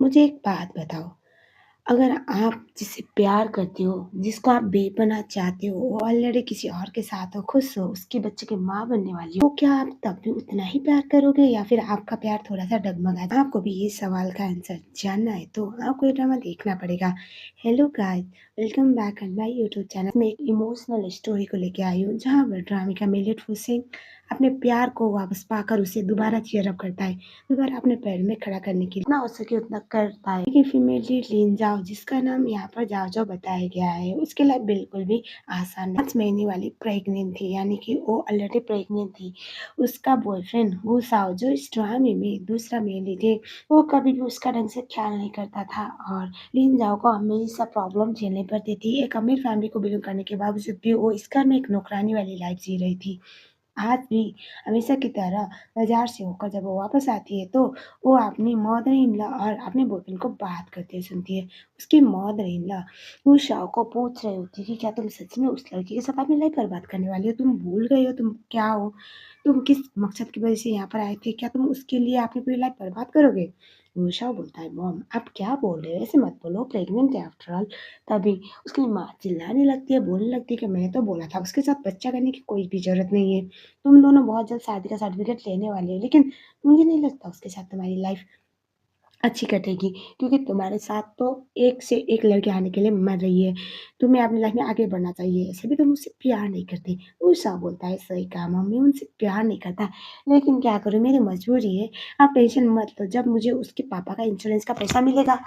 मुझे एक बात बताओ, अगर आप जिससे प्यार करते हो, जिसको आप बेपनाह चाहते हो, वो ऑलरेडी किसी और के साथ हो, खुश हो, उसके बच्चे की माँ बनने वाली हो, तो क्या आप तब भी उतना ही प्यार करोगे या फिर आपका प्यार थोड़ा-सा डगमगा जाए? आपको भी ये सवाल का आंसर जानना है तो आपको ये ड्रामा देखना पड़ेगा। Hello guys, welcome back on my YouTube channel. मैं एक इमोशनल स्टोरी को लेके आई हूँ, जहाँ पर ड्रामे का मेल हुसैन अपने प्यार को वापस पाकर उसे दोबारा चीयर अप करता है। दोबारा अपने पैर में खड़ा करने के लिए जितना हो सके उतना करता है। लेकिन फीमेल लीड लिन जाओ, जिसका नाम यहाँ पर जाओ जाओ बताया गया है, उसके लाइफ बिल्कुल भी आसान नहीं। 5 महीने वाली प्रेग्नेंट थी, यानी कि वो ऑलरेडी प्रेग्नेंट थी। उसका बॉयफ्रेंड गुसाओ, जो इस ड्रामे में दूसरा मेल लीड है, वो कभी भी उसका ढंग से ख्याल नहीं करता था और लिन जाओ को हमेशा प्रॉब्लम झेलनी पड़ती थी। एक अमीर फैमिली को बिलोंग करने के बावजूद भी वो इस घर में एक नौकरानी वाली लाइफ जी रही थी। आज भी हमेशा की तरह बाज़ार से होकर जब वो वापस आती है, तो वो अपनी मदर इन लॉ और अपने बॉयफ्रेंड को बात करते हुए सुनती है। उसकी मदर इन लॉ उस शाओ को पूछ रही होती है कि क्या तुम सच में उस लड़की के साथ अपनी लाइफ बर्बाद करने वाली हो? तुम भूल गई हो तुम क्या हो? तुम किस मकसद की वजह से यहाँ पर आए थे? क्या तुम उसके लिए अपनी पूरी लाइफ बर्बाद करोगे? वो शाओ बोलता है, मॉम आप क्या बोल रहे हो? ऐसे मत बोलो, प्रेग्नेंट है आफ्टर ऑल। तभी उसकी माँ चिल्लाने लगती है, बोलने लगती है कि मैंने तो बोला था उसके साथ बच्चा करने की कोई भी ज़रूरत नहीं है। तुम दोनों बहुत जल्द शादी का सर्टिफ़िकेट लेने वाले हो, लेकिन मुझे नहीं लगता उसके साथ तुम्हारी लाइफ़ अच्छी कटेगी, क्योंकि तुम्हारे साथ तो एक से एक लड़के आने के लिए मर रही है। तुम्हें अपनी लाइफ़ में आगे बढ़ना चाहिए, ऐसे भी तुम मुझसे प्यार नहीं करती। उषा बोलता है, सही कहा मम्मी, उनसे प्यार नहीं करता, लेकिन क्या करूँ, मेरी मजबूरी है। आप टेंशन मत लो, जब मुझे उसके पापा का इंश्योरेंस का पैसा मिलेगा।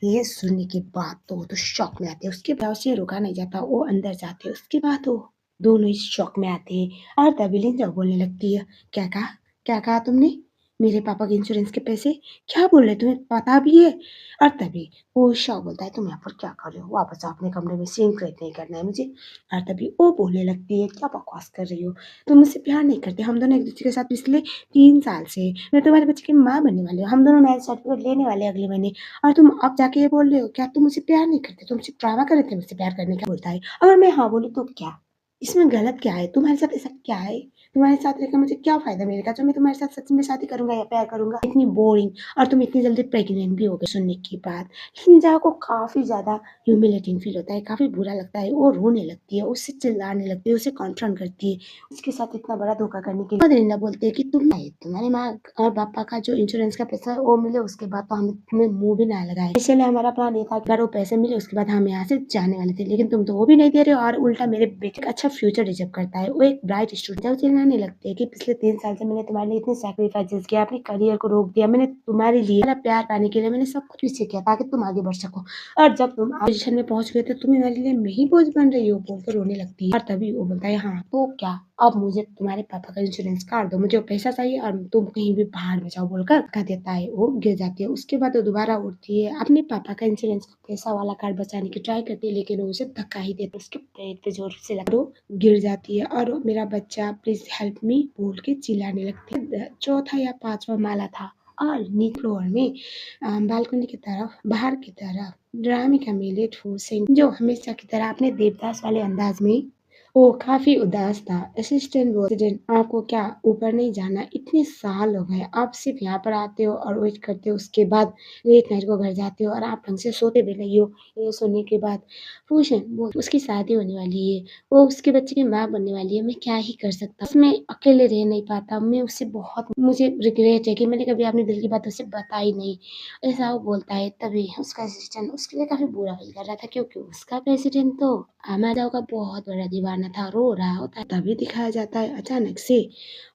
ये सुनने के बाद तो वो तो शॉक में आते हैं, उसके बाद उसे रोका नहीं जाता, वो अंदर जाते हैं, उसके बाद वो दोनों ही शॉक में आते हैं और तभी लिंजा बोलने लगती है, क्या कहा? क्या कहा तुमने? मेरे पापा के इंश्योरेंस के पैसे? क्या बोल रहे, तुम्हें पता भी है? और तभी वो शॉक बोलता है, तुम यहाँ पर क्या कर रहे हो? वापस जाओ अपने कमरे में, सिंक्रेट नहीं करना है मुझे। और तभी वो बोलने लगती है, क्या बकवास कर रही हो? तुम मुझसे प्यार नहीं करते, हम दोनों एक दूसरे के साथ पिछले 3 साल से, मैं तुम्हारे बच्चे की माँ बनने वाली हूँ, हम दोनों मैरिज सर्टिफिकेट लेने वाले हैं अगले महीने, और तुम अब जाके ये बोल रहे हो? क्या तुम मुझसे प्यार नहीं करते? तुम सिर्फ ड्रामा कर रहे थे मुझसे प्यार करने का? बोलता है, अगर मैं हाँ बोलूँ तो क्या? इसमें गलत क्या है? तुम्हारे साथ ऐसा क्या है? तुम्हारे साथ रहकर मुझे क्या फ़ायदा मिलेगा? जो मैं तुम्हारे साथ सच में शादी करूँगा या प्यार करूँगा? इतनी बोरिंग, और तुम इतनी जल्दी प्रेग्नेंट भी हो गई सुनने के बाद। हिंजा को काफ़ी ज़्यादा ह्यूमिलेटिंग फ़ील होता है, काफ़ी बुरा लगता है, वो रोने लगती है, उससे चिल्लाने लगती है, उसे कॉन्फ्रॉन्ट करती है, उसके साथ इतना बड़ा धोखा करने के बाद रिंदा बोलती है कि तुम्हारी माँ और पापा का जो इंश्योरेंस का पैसा है वो मिले, उसके बाद तो हम तुम्हें मुँह भी ना लगाएँ। इसलिए हमारा प्लान ये था कि अगर वो पैसे मिले उसके बाद हम यहाँ से जाने वाले थे, लेकिन तुम तो वो भी नहीं दे रहे हो और उल्टा मेरे बेटे का अच्छा फ्यूचर डिज़र्व करता है। वो एक ब्राइट स्टूडेंट है, वो चिल्लाने लगती है कि पिछले 3 साल से मैंने तुम्हारे लिए इतने सैक्रिफाइसेज़ किए, अपने करियर को रोक दिया, मैंने तुम्हारे लिए, तुम्हारा प्यार पाने के लिए मैंने सब कुछ पीछे किया ताकि तुम आगे बढ़ सको, और जब तुम पोज़ीशन में पहुँच गए तो तुम मेरे लिए मैं ही बोझ बन रही हो, बोलकर रोने लगती है। और तभी वो बोलता है, हाँ तो क्या, अब मुझे तुम्हारे पापा का इंश्योरेंस काट दो, मुझे वो पैसा चाहिए और तुम कहीं भी बाहर में जाओ, बोलकर धक्का देता है, वो गिर जाती है। उसके बाद वो दोबारा उठती है, अपने पापा का इंश्योरेंस का पैसा वाला कार्ड बचाने की ट्राई करती है, लेकिन वो उसे धक्का ही देता है, उसके पेट पे जोर से लगा, वो गिर जाती है और मेरा बच्चा प्लीज हेल्प मी बोल के चिल्लाने लगती है। चौथा या 5वां माला था और नीचे फ्लोर में बालकनी की तरफ, बाहर की तरफ ड्रामे का मेलेट हुसैन, जो हमेशा की तरह अपने देवदास वाले अंदाज में, वो काफ़ी उदास था। असिस्टेंट बोले, "प्रेसिडेंट आपको क्या ऊपर नहीं जाना? इतने साल हो गए, आप सिर्फ़ यहाँ पर आते हो और वेट करते हो, उसके बाद लेट नाइट को घर जाते हो और आप ढंग से सोते भी नहीं हो।" ये सुनने के बाद भूषण बोल, उसकी शादी होने वाली है, वो उसके बच्चे की माँ बनने वाली है, मैं क्या ही कर सकता हूँ? मैं अकेले रह नहीं पाता, मैं उससे बहुत, मुझे रिग्रेट है कि मैंने कभी अपने दिल की बात उसे बताई नहीं। ऐसा वो बोलता है, तभी उसका असिस्टेंट उसके लिए काफ़ी बुरा फ़ील कर रहा था, क्योंकि उसका प्रेसिडेंट तो अमर का बहुत बड़ा दीवाना था, रो रहा होता है। तभी दिखाया जाता है अचानक से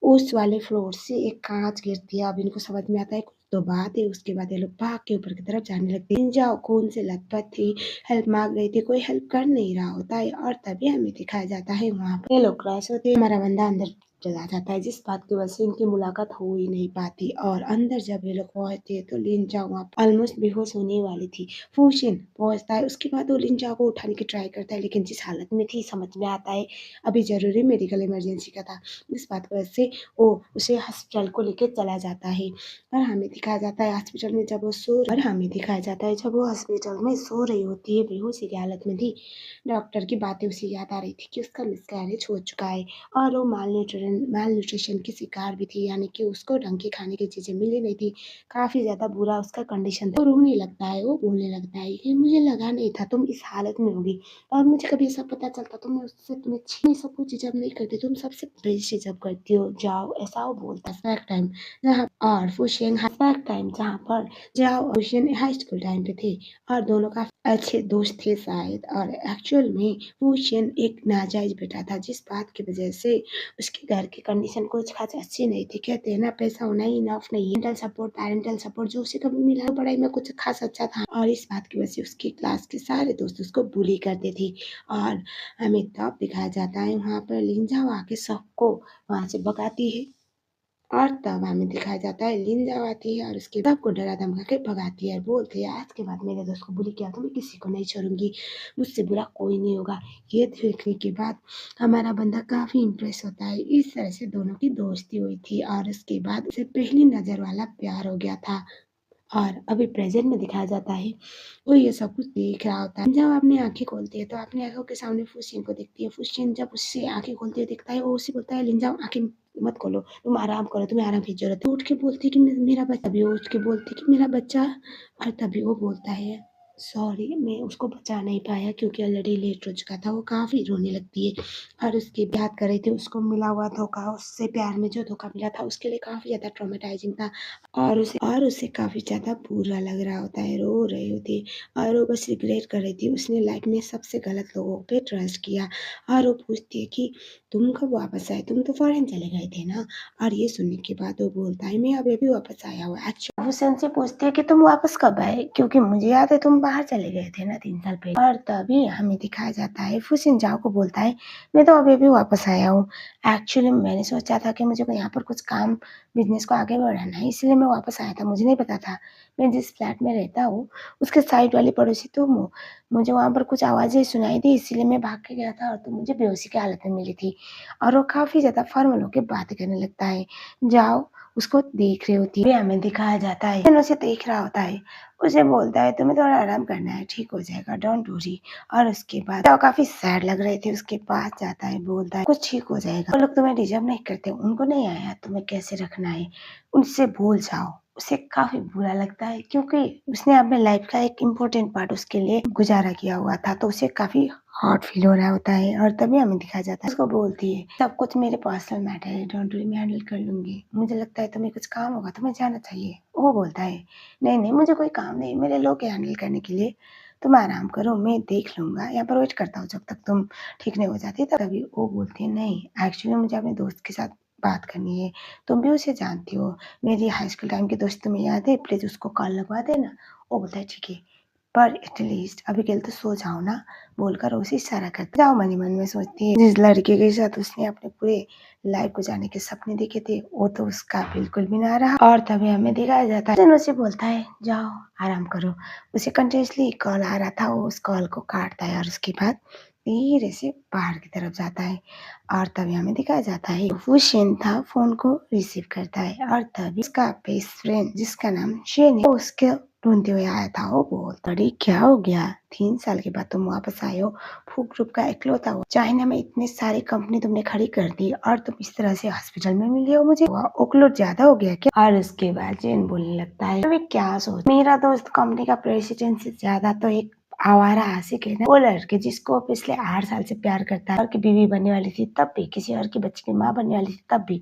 उस वाले फ्लोर से एक काँच गिरती है। अब इनको समझ में आता है कुछ तो बात है। उसके बाद ये लोग भाग के ऊपर की तरफ जाने लगते हैं। निंजा खून से लथपथ थी, हेल्प माँग रही थी, कोई हेल्प कर नहीं रहा होता है और तभी हमें दिखाया जाता है वहाँ पे ये लोग क्रैश होते हैं। हमारा बंदा अंदर चला जाता है, जिस बात की वजह से इनकी मुलाकात हो ही नहीं पाती, और अंदर जब ये लोग पहुँचते हैं तो लिंजा वहाँ ऑलमोस्ट बेहोश होने वाली थी। फूशिन पहुँचता है, उसके बाद वो लिंजा को उठाने की ट्राई करता है, लेकिन जिस हालत में थी समझ में आता है अभी ज़रूरी मेडिकल इमरजेंसी का था। इस बात की वजह से वो उसे हॉस्पिटल को लेके चला जाता है और हमें दिखाया जाता है हॉस्पिटल में जब वो हॉस्पिटल में सो रही होती है, बेहोशी की हालत में थी। डॉक्टर की बातें उसे याद आ रही थी कि उसका मिसकैरेज हो चुका है और वो मालन्यूट्रिशन माल न्यूट्रिशन की शिकार भी थी, यानी कि उसको ढंग की खाने की चीज़ें मिली नहीं थी। काफ़ी ज़्यादा बुरा उसका कंडीशन था। वो रोने लगता है, वो बोलने लगता है कि मुझे लगा नहीं था तुम इस हालत में होगी, और मुझे कभी ऐसा पता चलता तो मैं उससे तुम्हें छीन सब कुछ जब नहीं करती, तुम सबसे बेस्ट जब करती हो, जाओ, ऐसा वो बोलता है। फैक्ट टाइम जहाँ और फुशियन फैक्ट टाइम जहाँ पर जाओ और फुशियन हाई स्कूल टाइम पे थे और दोनों काफ़ी अच्छे दोस्त थे शायद, और एक्चुअल में फुशियन एक नाजायज़ बेटा था, जिस बात की वजह से उसके घर की कंडीशन कुछ खास अच्छी नहीं थी। कहते हैं ना, पैसा होना ही इनफ नहीं है। मेंटल सपोर्ट, पैरेंटल सपोर्ट जो उसे कभी मिला, वो पढ़ाई में कुछ खास अच्छा था, और इस बात की वजह से उसकी क्लास के सारे दोस्त उसको बुली करते थे। और हमें तब दिखाया जाता है वहाँ पर लिंजा आके सबको वहाँ से भगाती है, और तब हमें दिखाया जाता है लिंजा आती है और उसके सबको डरा धमका के भगाती है और बोलती है, आज के बाद मेरे दोस्त को बुली किया तो मैं किसी को नहीं छोड़ूंगी, मुझसे बुरा कोई नहीं होगा। ये देखने के बाद हमारा बंदा काफ़ी इम्प्रेस होता है। इस तरह से दोनों की दोस्ती हुई थी और उसके बाद उसे पहली नज़र वाला प्यार हो गया था। और अभी प्रेज़ेंट में दिखाया जाता है, वो ये सब कुछ देख रहा होता है। जब अपनी आँखें खोलती है तो अपनी आँखों के सामने फुशियन को देखती है। फुशियन जब उससे आँखें खोलते हुए दिखता है, वो उसे बोलता है, "लिंजा आँखें मत खोलो, तुम आराम करो, तुम्हें आराम की ज़रूरत है।" उठ के बोलती है कि मेरा बच्चा" तभी वो उठ के बोलती है कि मेरा बच्चा, और तभी वो बोलता है, "सॉरी, मैं उसको बचा नहीं पाया क्योंकि ऑलरेडी लेट हो चुका था।" वो काफ़ी रोने लगती है और उसकी याद कर रही थी उसको मिला हुआ धोखा, उससे प्यार में जो धोखा मिला था उसके लिए काफ़ी ज़्यादा ट्रॉमेटाइज़िंग था। और उसे काफ़ी ज़्यादा बुरा लग रहा होता है, रो रही होती है और वो बस रिग्रेट कर रही थी। उसने लाइफ में सबसे गलत लोगों पे ट्रस्ट किया, और वो पूछती है कि तुम कब वापस आए? तुम तो फ़ॉरेन चले गए थे ना? और ये सुनने के बाद वो बोलता है, मैं अभी-अभी वापस आया हूँ। एक्चुअली वो उनसे पूछती है कि तुम वापस कब आए? क्योंकि मुझे याद है तुम बाहर चले गए थे ना 3 साल पहले। और तभी हमें दिखाया जाता है, फुसिन जाओ को बोलता है, मैं तो अभी-अभी वापस आया हूँ। एक्चुअली मैंने सोचा था कि मुझे यहाँ पर कुछ काम, बिज़नेस को आगे बढ़ाना है, इसलिए मैं वापस आया था। मुझे नहीं पता था, मैं जिस फ्लैट में रहता हूँ, उसके साइड वाली पड़ोसी तुम हो। मुझे वहाँ पर कुछ आवाज़ें सुनाई दी, इसीलिए मैं भाग के गया था और तुम मुझे बेहोशी की हालत में मिली थी। और वो काफ़ी ज़्यादा फॉर्मल होके बातें करने लगता है। जाओ उसको देख रही होती है, हमें दिखाया जाता है, लेकिन उसे देख रहा होता है। उसे बोलता है, तुम्हें थोड़ा आराम करना है, ठीक हो जाएगा, डोंट वरी। और उसके बाद वो काफ़ी सैड लग रहे थे, उसके पास जाता है, बोलता है, कुछ ठीक हो जाएगा। वो लोग तुम्हें डिज़र्व नहीं करते, उनको नहीं आया तुम्हें कैसे रखना है, उनसे भूल जाओ। उसे काफ़ी बुरा लगता है क्योंकि उसने अपने लाइफ का एक इम्पोर्टेंट पार्ट उसके लिए गुज़ारा किया हुआ था, तो उसे काफ़ी हॉट फील हो रहा होता है। और तभी हमें दिखाया जाता है, उसको बोलती है, सब कुछ मेरे पर्सनल मैटर है, डोंट वरी, मैं हैंडल कर लूँगी। मुझे लगता है तुम्हें कुछ काम होगा, तुम्हें जाना चाहिए। वो बोलता है, नहीं, नहीं मुझे कोई काम नहीं, मेरे लोग हैं हैंडल करने के लिए, तुम आराम करो, मैं देख लूँगा, यहाँ पर वेट करता हूँ जब तक तुम ठीक नहीं हो जाती। तभी वो बोलती है, नहीं एक्चुअली मुझे अपने दोस्त के साथ बात करनी है, तुम भी उसे जानती हो, मेरी हाई स्कूल टाइम की दोस्त तुम्हें याद है, प्लीज़ उसको कॉल लगवा देना। वो बोलता है, ठीक है, पर एटलीस्ट अभी के लिए तो सो जाओ ना, बोलकर उसे इशारा करता जाओ। मन ही मन में सोचती है, जिस लड़के के साथ उसने अपने पूरे लाइफ गुजारने के सपने देखे थे, वो तो उसका बिल्कुल भी ना रहा। और तभी हमें दिखाया जाता है, जिन उसे बोलता है, जाओ आराम करो। उसे कंटिन्यूअसली कॉल आ रहा था, वो उस कॉल को काटता है और उसके बाद धीरे से बाहर की तरफ जाता है। और तभी हमें दिखाया जाता है, वो शेन था, फोन को रिसीव करता है और तभी उसका बेस्ट फ्रेंड जिसका नाम शेन है, वो उसके ढूंढते हुए आया था। वो बोलता, अरे क्या हो गया, 3 साल के बाद तुम वापस आए हो, फूक ग्रुप का इकलौता हो, चाइना में इतने सारी कंपनी तुमने खड़ी कर दी और तुम इस तरह से हॉस्पिटल में मिले हो, मुझे ओकलोड ज्यादा हो गया क्या? और उसके बाद जेन बोलने लगता है, अभी क्या सोच, मेरा दोस्त कंपनी का प्रेसिडेंट से ज्यादा तो एक आवारा आशिक है ना, वो लड़के जिसको पिछले 8 साल से प्यार करता है और की बीवी बनने वाली थी तब भी, किसी और के बच्चे की माँ बनने वाली थी तब भी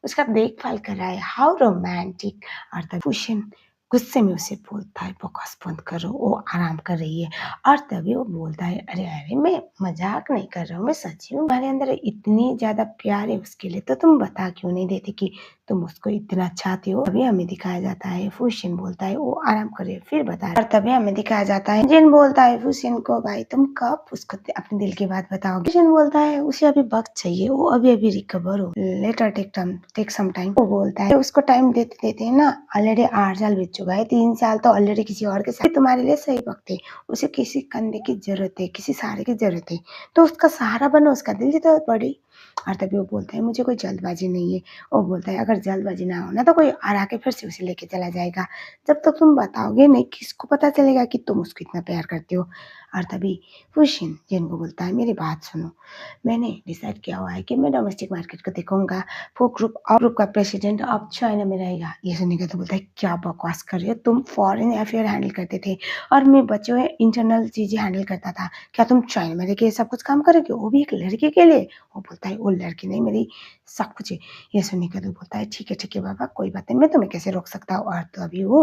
उसका देखभाल कर रहा है, हाउ रोमांटिक। और तब फुशियन गुस्से में उसे बोलता है, बकवास बंद करो, वो आराम कर रही है। और तभी वो बोलता है, अरे अरे मैं मजाक नहीं कर रहा हूँ, मैं सच्ची में, तुम्हारे अंदर इतनी ज्यादा प्यार है उसके लिए तो तुम बता क्यों नहीं देती कि तुम उसको इतना चाहते हो। तभी हमें दिखाया जाता है, फुशियन बोलता है, वो आराम करे फिर बता। और तभी हमें दिखाया जाता है, जिन बोलता है फुशियन को, भाई तुम कब उसको अपने दिल की बात बताओगे? फुशियन बोलता है, उसे अभी वक्त चाहिए, वो अभी अभी रिकवर हो, लेटर टेक सम टाइम। वो बोलता है, उसको टाइम देते देते ना ऑलरेडी 8 साल बीत चुका है, 3 साल तो ऑलरेडी किसी और के साथ, तुम्हारे लिए सही वक्त है। उसे किसी कंधे की जरूरत है, किसी सहारे की जरूरत है, तो उसका सहारा बनो, उसका दिल जीतो। बड़ी और तभी वो बोलता है मुझे कोई जल्दबाजी नहीं है। वो बोलता है अगर जल्दबाजी ना हो ना तो कोई और आके फिर से उसे लेके चला जाएगा। जब तक तुम बताओगे नहीं किसको पता चलेगा कि तुम उसको इतना प्यार करते हो। और तभी फुशिन जिन को बोलता है मेरी बात सुनो, मैंने डिसाइड किया हुआ है कि मैं डोमेस्टिक मार्केट को देखूंगा। वो ग्रुप का प्रेसिडेंट अब चाइना में रहेगा। ये सुनने का तो बोलता है क्या बकवास कर रहे हो, तुम फॉरेन अफेयर हैंडल करते थे और मैं बचे हुए इंटरनल चीजें हैंडल करता था, क्या तुम चाइना में रह के सब कुछ काम करोगे, वो भी एक लड़के के लिए। वो बोलता है वो लड़की नहीं मेरी सब कुछ है। ये सुनने का तो बोलता है ठीक है बाबा कोई बात नहीं, मैं तुम्हें कैसे रोक सकता हूँ। और तो अभी वो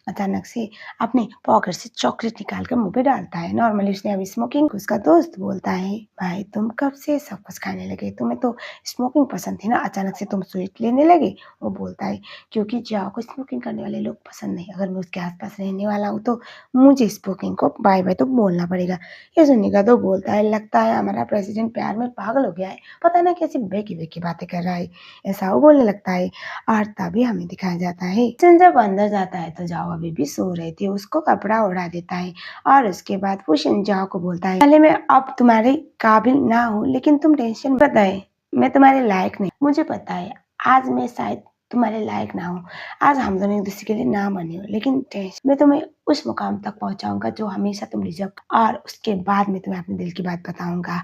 अचानक से अपने पॉकेट से चॉकलेट निकाल कर मुंह पे डालता है। नॉर्मली उसने अभी स्मोकिंग, उसका दोस्त बोलता है भाई तुम कब से सब कुछ खाने लगे, तुम्हें तो स्मोकिंग पसंद थी ना, अचानक से तुम स्वीट लेने लगे। वो बोलता है क्योंकि जाओ को स्मोकिंग करने वाले लोग पसंद नहीं, अगर मैं उसके आसपास रहने वाला हूँ तो मुझे स्मोकिंग को बाय बाय तो बोलना पड़ेगा। ये सुनने का तो बोलता है लगता है हमारा प्रेसिडेंट प्यार में पागल हो गया है, पता नहीं कैसी बेकी बेकी बातें कर रहा है। ऐसा वो बोलने लगता है। और तभी हमें दिखाया जाता है सन जब अंदर जाता है तो जाओ अभी भी सो रही थी, उसको कपड़ा उड़ा देता है। और उसके बाद वो शिनजाओ को बोलता है पहले मैं अब तुम्हारे काबिल ना हूँ लेकिन तुम टेंशन बताए मैं तुम्हारे लायक नहीं, मुझे पता है आज मैं शायद तुम्हारे लायक ना हूँ, आज हम दोनों एक दूसरे के लिए ना बने हो, लेकिन टेंशन मैं तुम्हें उस मुकाम तक पहुंचाऊंगा जो हमेशा तुम डिजर्व, और उसके बाद मैं तुम्हें अपने दिल की बात बताऊंगा।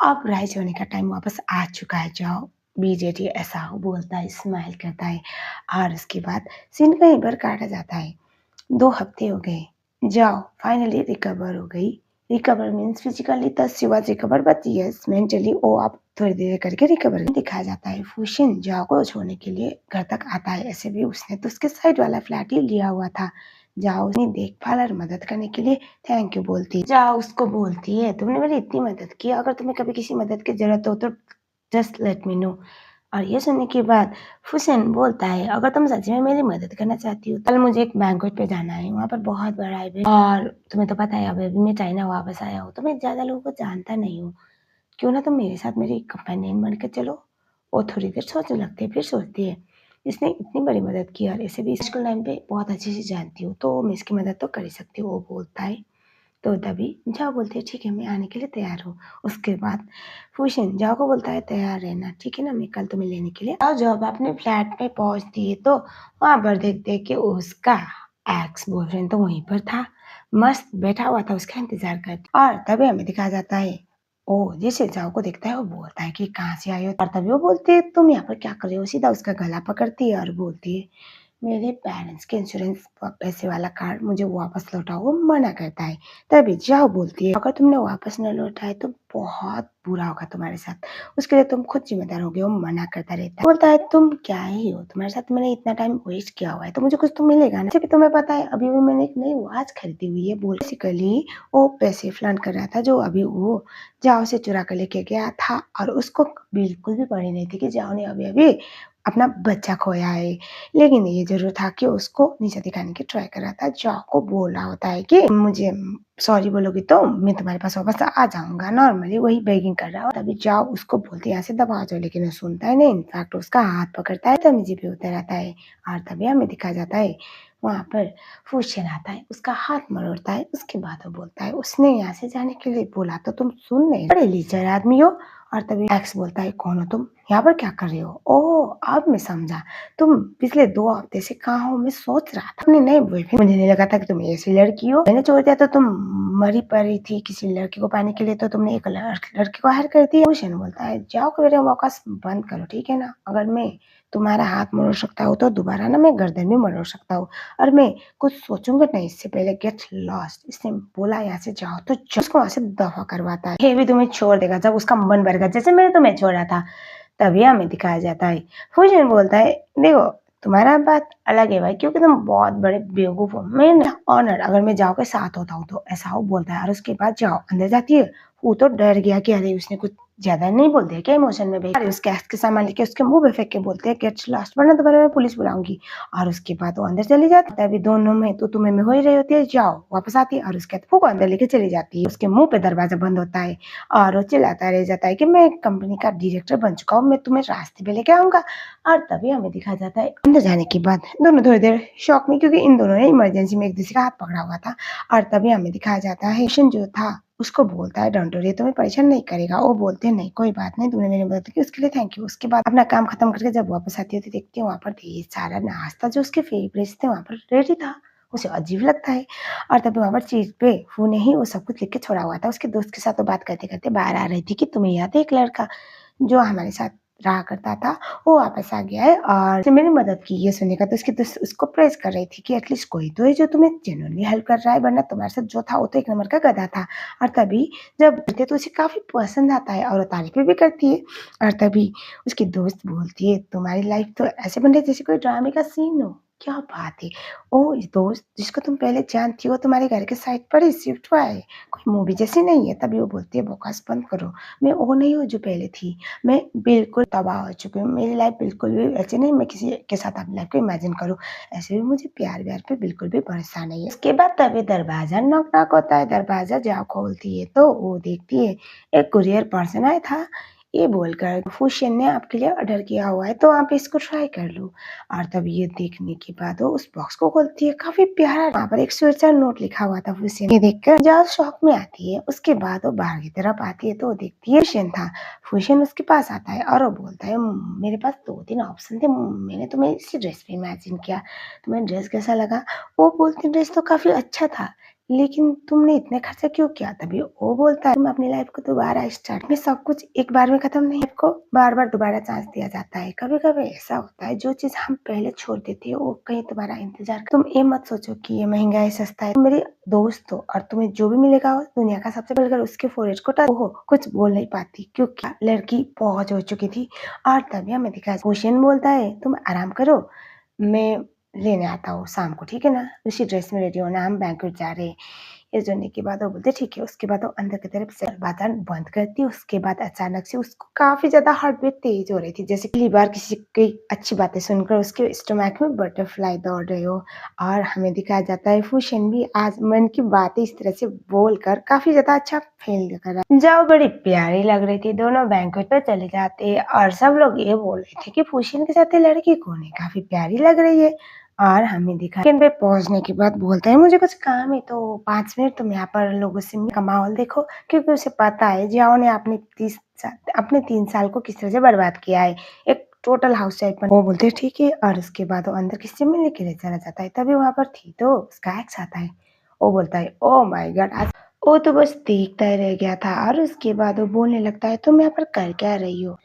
अब राइज होने का टाइम वापस आ चुका है, जाओ बीजेटी ऐसा बोलता है, स्माइल करता है। और उसके बाद सीन कहीं पर काटा जाता है। 2 हफ्ते हो गए, जाओ फाइनली रिकवर हो गई। रिकवर मीन्स फिजिकली तो she was recover but yes mentally वो आप थोड़ी देर करके रिकवर दिखाया जाता है। फुशिन जाओ को छोड़ने के लिए घर तक आता है, ऐसे भी उसने तो उसके साइड वाला फ्लैट ही लिया हुआ था। जाओ उसने देखभाल और मदद करने के लिए थैंक यू बोलती है। जाओ उसको बोलती है तुमने मेरी इतनी मदद की, अगर तुम्हें कभी किसी मदद की जरूरत हो तो जस्ट लेट मी नो। और ये सुनने के बाद हुसैन बोलता है अगर तुम सच में मेरी मदद करना चाहती हो कल मुझे एक बैंक्वेट पे जाना है, वहाँ पर बहुत बड़ा इवेंट, और तुम्हें तो पता है अभी मैं चाइना वापस आया हूँ तो मैं ज़्यादा लोगों को जानता नहीं हूँ, क्यों ना तुम मेरे साथ मेरी कंपेनियन बन के चलो। वो थोड़ी देर सोचने लगती है, फिर सोचती है इसने इतनी बड़ी मदद की और ऐसे भी स्कूल टाइम पे बहुत अच्छे से जानती हूँ तो मैं इसकी मदद तो कर ही सकती हूँ। वो बोलता है तो तभी जाओ बोलती है ठीक है मैं आने के लिए तैयार हूँ। उसके बाद फुशन जाओ को बोलता है तैयार रहना ठीक है ना, मैं कल तुम्हें लेने के लिए। जाओ जब अपने फ्लैट पे पहुंचती है तो वहां पर देखते हैं कि उसका एक्स बॉयफ्रेंड तो वहीं पर था, मस्त बैठा हुआ था उसका इंतजार करते। और तभी हमें दिखाया जाता है ओ जैसे जाओ को देखता है वो बोलता है कि कहाँ से आई हो, और तभी वो बोलती है तुम यहाँ पर क्या कर रहे हो, सीधा उसका गला पकड़ती है और बोलती है मेरे पेरेंट्स के इंश्योरेंस पैसे वाला कार्ड मुझे वापस लौटाओ। वो मना करता है। तभी जाओ बोलती है अगर तुमने वापस न लौटाए तो बहुत बुरा होगा तुम्हारे साथ, उसके लिए तुम खुद जिम्मेदार होगे। वो मना करता रहता है, बोलता है तुम क्या ही हो, तुम्हारे साथ मैंने इतना टाइम वेस्ट किया हुआ है तो मुझे कुछ तो मिलेगा ना, जैसे कि तुम्हें पता है अभी भी मैंने एक नई वॉच खरीदी हुई है। बोल बेसिकली वो पैसे फ्लंट कर रहा था जो अभी वो जाओ से चुरा कर लेके गया था, और उसको बिल्कुल भी पड़ी नहीं थी कि जाओ ने अभी अभी अपना बच्चा खोया है। लेकिन ये ज़रूर था कि उसको नीचे दिखाने की ट्राई कर रहा था। जाओ को बोल रहा होता है कि मुझे सॉरी बोलोगी तो मैं तुम्हारे पास वापस आ जाऊँगा। नॉर्मली वही बेगिंग कर रहा हो, तभी जाओ उसको बोलती है यहाँ से दबा जाओ, लेकिन वो सुनता ही नहीं। इनफैक्ट उसका हाथ पकड़ता है, तमीज़ी पे उतर आता है। और तभी हमें दिखाया जाता है वहाँ पर फुशियन आता है, उसका हाथ मरोड़ता है। उसके बाद वो बोलता है उसने यहाँ से जाने के लिए बोला तो तुम सुन नहीं, बड़े लीचर आदमी हो। और तभी एक्स बोलता है कौन हो तुम, यहाँ पर क्या कर रहे हो। ओह अब मैं समझा, तुम पिछले 2 हफ्ते से कहाँ हो, मैं सोच रहा था अपने नए बॉयफ्रेंड, मुझे नहीं लगा था कि तुम ऐसी लड़की हो, मैंने छोड़ दिया तो तुम मरी पड़ी थी किसी लड़की को पाने के लिए तो तुमने एक लड़की को हायर कर दिया। भूषण बोलता है जाओ को मेरे वकास बंद करो ठीक है ना, अगर मैं तुम्हारा हाथ मरोड़ सकता हूँ तो दोबारा ना मैं गर्दन भी मरोड़ सकता हूँ, और मैं कुछ सोचूंगा नहीं इससे पहले, गेट लॉस्ट। इसने बोला यहाँ से जाओ तो उसको वहां से दफा करवाता है। ये भी तुम्हें छोड़ देगा जब उसका मन भरेगा जैसे मैंने तुम्हें छोड़ा था। तभी हमें दिखाया जाता है फुजिन बोलता है देखो तुम्हारा बात अलग है भाई, क्योंकि तुम बहुत बड़े बेवकूफ हो, मैं ऑनर अगर मैं जाओ के साथ होता हूँ तो, ऐसा वो बोलता है। और उसके बाद जाओ अंदर जाती है। वो तो डर गया कि अरे उसने कुछ ज्यादा नहीं बोल दिया क्या इमोशन में भाई, अरे उसके हाथ के सामान लेके उसके मुंह पे फेंक के बोलते हैं गेट्स लास्ट वरना दोबारा मैं पुलिस बुलाऊंगी। और उसके बाद वो अंदर चली जाती है। तभी दोनों में तो तुम्हें में हो ही रही होती है, जाओ वापस आती है और उसके बाद फूको अंदर लेके चली जाती है। उसके मुंह पे दरवाजा बंद होता है और वो चिल्लाता रह जाता है कि मैं कंपनी का डायरेक्टर बन चुका हूँ, मैं तुम्हें रास्ते पे लेके आऊंगा। और तभी हमें दिखाया जाता है अंदर जाने के बाद दोनों थोड़ी देर शॉक में, क्योंकि इन दोनों ने इमरजेंसी में एक दूसरे का हाथ पकड़ा हुआ था। और तभी हमें दिखाया जाता है जो था उसको बोलता है डोंट वरी ये तुम्हें परेशान नहीं करेगा। वो बोलते हैं नहीं कोई बात नहीं तुमने मेरी मदद की उसके लिए थैंक यू। उसके बाद अपना काम खत्म करके जब वापस आती है तो देखती है वहाँ पर ढेर सारा नाश्ता जो उसके फेवरेट्स थे वहाँ पर रेडी था। उसे अजीब लगता है और तभी वहाँ पर चीज़ पे वो नहीं वो सब कुछ लिख के छोड़ा हुआ था। उसके दोस्त के साथ वो बात करते-करते बाहर आ रही थी कि तुम्हें याद है एक लड़का जो हमारे साथ रहा करता था, वो वापस आ गया है और उसने मेरी मदद की। ये सुनने का तो उसकी दोस्त उसको प्रेज़ कर रही थी कि एटलीस्ट कोई तो है जो तुम्हें जेन्युइनली हेल्प कर रहा है, वरना तुम्हारे साथ जो था वो तो एक नंबर का गधा था। और तभी जब बोलते तो उसे काफ़ी पसंद आता है और वो तारीफ़ें भी करती है और तभी उसकी दोस्त बोलती है, "तुम्हारी लाइफ़ तो ऐसे बन रही है जैसे कोई ड्रामे का सीन हो।" क्या बात है! ओह! दोस्त जिसको तुम पहले जानती हो तुम्हारे घर के साइड पर ही शिफ्ट हुआ है, कोई मूवी जैसी नहीं है। तभी वो बोलती है, "बकवास बंद करो, मैं वो नहीं हूँ जो पहले थी। मैं बिल्कुल तबाह हो चुकी हूँ। मेरी लाइफ़ बिल्कुल भी ऐसे नहीं मैं किसी के साथ अपनी लाइफ़ को इमेजिन करूँ। ऐसे भी मुझे प्यार-व्यार पे बिल्कुल भी भरोसा नहीं है।" उसके बाद तभी दरवाज़ा नॉक-नॉक होता है। दरवाज़ा जब खोलती है तो वो देखती है एक कुरियर पर्सन आया था। ये बोलकर फूशियन ने आपके लिए ऑर्डर किया हुआ है तो आप इसको ट्राई कर लो। और तब ये देखने के बाद वो उस बॉक्स को खोलती है। काफ़ी प्यारा वहाँ पर एक स्वेच्छा नोट लिखा हुआ था फूशियन ये देखकर ज़्यादा शॉक में आती है। उसके बाद वो बाहर की तरफ आती है तो वो देखती है फूशियन था। फूशियन उसके पास आता है और वो बोलता है मेरे पास 2-3 ऑप्शन थे मैंने तुम्हें इसी ड्रेस पे इमेजिन किया। तुम्हें ड्रेस कैसा लगा? वो बोलती ड्रेस तो काफ़ी अच्छा था, लेकिन तुमने इतने खर्चा क्यों किया? तभी वो बोलता है तुम अपनी लाइफ़ को दोबारा स्टार्ट में सब कुछ एक बार में खत्म नहीं आपको बार-बार दोबारा चांस दिया जाता है। कभी-कभी ऐसा होता है जो चीज़ हम पहले छोड़ देते हैं वो कहीं तुम्हारा इंतज़ार तुम ये मत सोचो कि ये महँगा है, सस्ता है। तुम मेरे दोस्त हो और तुम्हें जो भी मिलेगा वो दुनिया का सबसे बढ़कर उसके फोरहेड को टच ओहो! कुछ बोल नहीं पाती क्योंकि लड़की बहुत हो चुकी थी और तभी हमें दिखा क्वेश्चन बोलता है तुम आराम करो, मैं लेने आता हूँ शाम को ठीक है ना? उसी ड्रेस में रेडी होना हम बैंक्वेट जा रहे हैं। ये सुनने के बाद वो बोलते ठीक है, उसके बाद वो अंदर की तरफ से दरवाज़ा बंद करती है, उसके बाद अचानक से उसको काफ़ी ज़्यादा हार्ट बीट तेज़ हो रही थी, जैसे पहली बार किसी की अच्छी बातें सुनकर उसके स्टमक में बटरफ्लाई दौड़ रहे हो और हमें दिखाया जाता है फूशन भी आज मन की बातें इस तरह से बोलकर काफ़ी ज़्यादा अच्छा फ़ील कर रहा है। जाओ बड़ी प्यारी लग रही थी, दोनों बैंक्वेट पे चले जाते हैं और सब लोग ये बोल रहे थे कि फूशन के साथ ये लड़की कौन है? काफ़ी प्यारी लग रही है। और हमें दिखा किचन पे पहुँचने के बाद बोलता है मुझे कुछ काम है तो 5 मिनट तुम यहाँ पर लोगों से का माहौल देखो क्योंकि उसे पता है जियाओ ने अपने 3 साल को किस तरह से बर्बाद किया है। एक टोटल हाउस वाइफ वो बोलते हैं ठीक है और उसके बाद वो अंदर किसी से मिलने के लिए चला जाता है। तभी वहाँ पर थी तो उसका एक्स आता है। वो बोलता है ओह माय गॉड आज वो तो बस देखता ही रह गया था और उसके बाद वो बोलने लगता है तुम यहाँ पर कर क्या रही हो?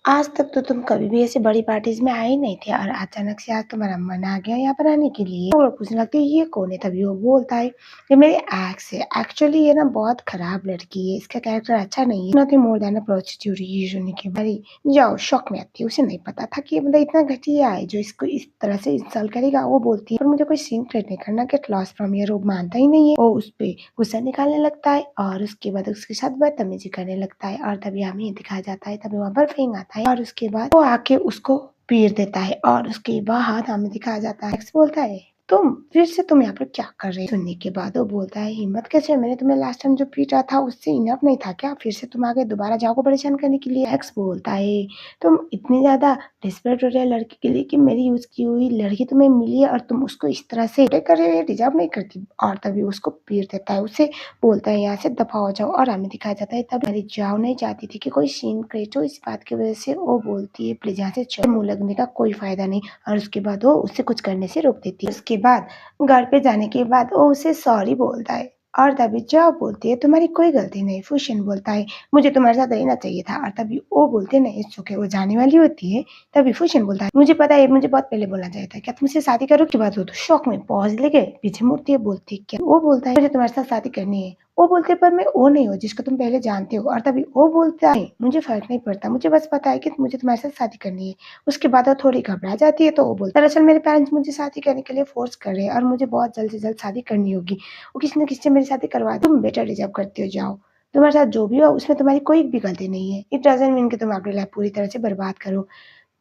आज तक तो तुम कभी भी ऐसी बड़ी पार्टीज़ में आए नहीं थे और अचानक से आज तुम्हारा मन आ गया यहाँ पर आने के लिए। वो पूछने लगती है ये कौन है? तभी वो बोलता है ये मेरी एक्स है। एक्चुअली ये ना बहुत खराब लड़की है, इसका कैरेक्टर अच्छा नहीं है। नथिंग मोर देन अ प्रोस्टिट्यूट ये सुनने के बाद जाओ शॉक में आती है। उसे नहीं पता था कि ये बंदा इतना घटिया है जो इसको इस तरह से इंसल्ट करेगा। वो बोलती है पर मुझे कोई सीन क्रिएट नहीं करना गेट लॉस्ट फ्रॉम हियर वो मानता ही नहीं है। वो उस पे गुस्सा निकालने लगता है और उसके बाद उसके साथ बदतमीज़ी करने लगता है और तभी हमें दिखाया जाता है तभी वहाँ पर फेंग आता है और उसके बाद वो आके उसको पीट देता है और उसके बाद हमें दिखाया जाता है एक्स बोलता है तुम यहाँ पर क्या कर रहे हो? सुनने के बाद वो बोलता है हिम्मत कैसे मैंने तुम्हें लास्ट टाइम जो पीटा था उससे इनफ नहीं था क्या? फिर से तुम आगे दोबारा जाओगे परेशान करने के लिए? एक्स बोलता है तुम इतनी ज़्यादा डेस्परेट हो रहे हो लड़की के लिए कि मेरी यूज़ की हुई लड़की तुम्हें मिली है और तुम उसको इस तरह से कर रहे हो ये डिज़र्व नहीं करती और तभी उसको पीट देता है। उसे बोलता है यहाँ से दफ़ा हो जाओ और हमें दिखाया जाता है तब हमारी जाओ नहीं चाहती थी कि कोई सीन क्रिएट हो इस बात की वजह से वो बोलती है प्लीज़ यहाँ से चलो मुँह लगने का कोई फ़ायदा नहीं और उसके बाद वो उसे कुछ करने से रोक देती है। उसके बाद घर पे जाने के बाद वो उसे सॉरी बोलता है और तभी जाओ बोलती है तुम्हारी कोई गलती नहीं। फूशन बोलता है मुझे तुम्हारे साथ रहना चाहिए था और तभी वो बोलते हैं नहीं इट्स ओके वो जाने वाली होती है। तभी फूशन बोलता है मुझे पता है मुझे बहुत पहले बोलना चाहिए था क्या तुमसे शादी करो की बात हो तो शौक में पॉज लेके पीछे मुड़ती है बोलती है क्या? वो बोलता है मुझे तुम्हारे साथ शादी करनी है। वो बोलते हैं पर मैं वो नहीं हूँ जिसको तुम पहले जानते हो और तभी वो बोलता है मुझे फ़र्क नहीं पड़ता मुझे बस पता है कि मुझे तुम्हारे साथ शादी करनी है। उसके बाद वो थोड़ी घबरा जाती है तो वो बोलती है दरअसल मेरे पेरेंट्स मुझे शादी करने के लिए फ़ोर्स कर रहे हैं और मुझे बहुत जल्द से जल्द शादी करनी होगी। वो किसी न किसी से मेरी शादी करवा दो तुम बेटर डिज़र्व करती हो जाओ। तुम्हारे साथ जो भी हो उसमें तुम्हारी कोई भी गलती नहीं है। इट डज़न्ट मीन कि तुम अपनी लाइफ़ पूरी तरह से बर्बाद करो।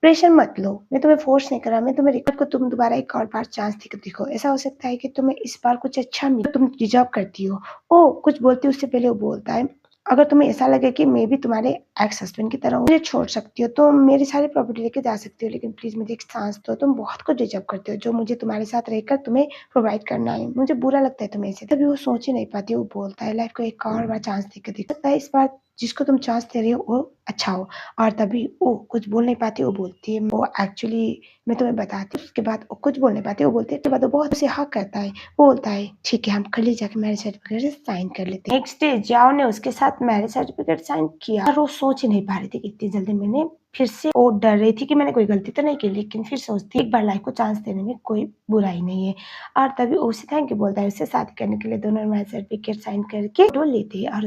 प्रेशर मत लो, मैं तुम्हें फ़ोर्स नहीं कर रहा, मैं तुम्हें रिक्वेस्ट को तुम दोबारा एक और बार चांस देखो। ऐसा हो सकता है कि तुम्हें इस बार कुछ अच्छा मिले, तुम डिज़र्व करती हो। ओह! कुछ बोलती उससे पहले वो बोलता है अगर तुम्हें ऐसा लगे कि मैं भी तुम्हारे एक्स हस्बैंड की तरह हूँ, मुझे छोड़ सकती हो, तो मेरी सारी प्रॉपर्टी लेके जा सकती हो, लेकिन प्लीज़ मुझे एक चांस दो। तुम बहुत कुछ डिज़र्व करते हो, जो मुझे तुम्हारे साथ रहकर तुम्हें प्रोवाइड करना है। मुझे बुरा लगता है तुम्हें ऐसे। तभी वो सोच ही नहीं पाती, वो बोलता है लाइफ को एक और बार चांस देके देखो। हो सकता है इस बार जिसको तुम चांस दे रहे हो वो अच्छा हो। और तभी वो कुछ बोल नहीं पाती, वो बोलती है वो एक्चुअली मैं तुम्हें बताती हूँ। उसके बाद वो कुछ बोल नहीं पाती, वो बोलती है उसके बाद वो बहुत उसे हक करता है। वो बोलता है ठीक है, हम कल ही जाके मैरिज सर्टिफिकेट साइन कर लेते हैं। नेक्स्ट डे जाओ ने उसके साथ मैरिज सर्टिफिकेट साइन किया और वो सोच ही नहीं पा रही थी कि इतनी जल्दी मैंने फिर से वो डर रही थी कि मैंने कोई गलती तो नहीं की, लेकिन फिर सोचती एक बार लाइफ को चांस देने में कोई बुराई नहीं है। और तभी वो उसे थैंक यू बोलता है, उससे शादी करने के लिए दोनों मैरिज सर्टिफिकेट साइन करके फोटो लेते हैं। और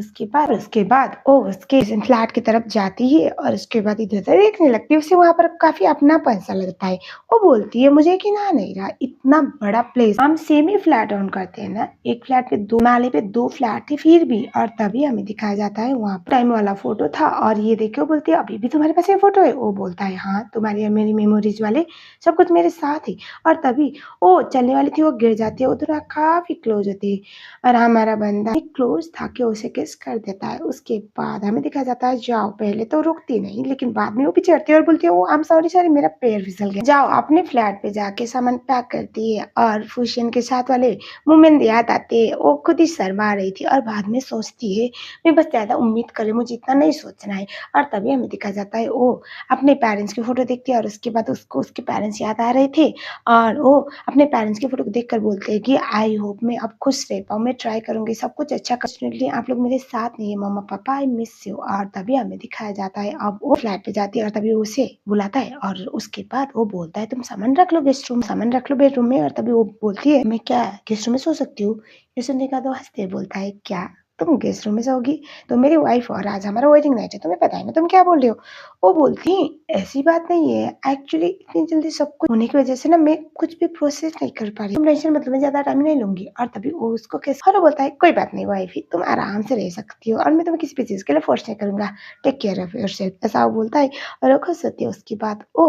उसके बाद वो उसके फ्लैट की तरफ जाती है और उसके बाद इधर उधर देखने लगती है। उसे वहां पर काफी अपनापन सा लगता है। वो बोलती है मुझे कि ना नहीं रहा, इतना बड़ा प्लेस हम सेम ही फ्लैट ओन करते हैं ना, एक फ्लैट पे दो माले पे दो फ्लैट थे फिर भी। और तभी हमें दिखाया जाता है वहाँ टाइम वाला फोटो था और ये देखे वो बोलती है अभी भी तुम्हारे पास ये फोटो है। वो बोलता है हाँ, तुम्हारी और मेरी मेमोरीज वाले सब कुछ मेरे साथ है। और तभी वो चलने वाली थी, वो गिर जाती है, वो दोनों काफी क्लोज होती है और हमारा बंदा क्लोज था कि उसे किस कर देता है। उसके बाद हमें दिखाया जाता है जाओ, पहले तो रुकती नहीं लेकिन बाद में वो भी चढ़ती है और बोलती है वो आई एम सॉरी सॉरी मेरा पैर फिसल गया। जाओ अपने फ्लैट पे जाके सामान पैक करती है और फुशियन के साथ वाले मोमेंट याद आते हैं। वो खुद ही शर्मा रही थी और बाद में सोचती है मैं बस ज्यादा उम्मीद करे, मुझे इतना नहीं सोचना है। और तभी हमें दिखाया जाता है वो अपने पेरेंट्स की फोटो देखती है और उसके बाद उसको उसके पेरेंट्स याद आ रहे थे और वो अपने पेरेंट्स की फोटो को देखकर बोलते हैं कि आई होप मैं अब खुश रह पाऊँ, मैं ट्राई करूंगी सब कुछ अच्छा करने। आप लोग मेरे साथ नहीं है मम्मा पापा, आई मिस यू। और तभी हमें दिखाया जाता है अब वो फ्लैट पे जाती है और तभी उसे बुलाता है और उसके बाद वो बोलता है तुम सामान रख लो गेस्ट रूम, सामान रख लो बेडरूम में। और तभी वो बोलती है मैं क्या गेस्ट रूम में सो सकती हूँ। ये सुनने का तो हंसते बोलता है क्या तुम गेस्ट रूम में सोगी, तो मेरी वाइफ और आज हमारा वेडिंग नाइट है, तुम्हें पता है ना तुम क्या बोल रहे हो। वो बोलती ऐसी बात नहीं है, एक्चुअली इतनी जल्दी सब कुछ होने की वजह से ना मैं कुछ भी प्रोसेस नहीं कर पा रही, तुम टेंशन मतलब मैं ज्यादा टाइम नहीं लूंगी। और तभी वो उसको कैसे और बोलता है कोई बात नहीं वाइफी, तुम आराम से रह सकती हो और मैं तुम्हें किसी भी चीज के लिए फोर्स नहीं करूंगा, टेक केयर ऑफ योरसेल्फ, ऐसा वो बोलता है और वो खुश होती है। उसके बाद वो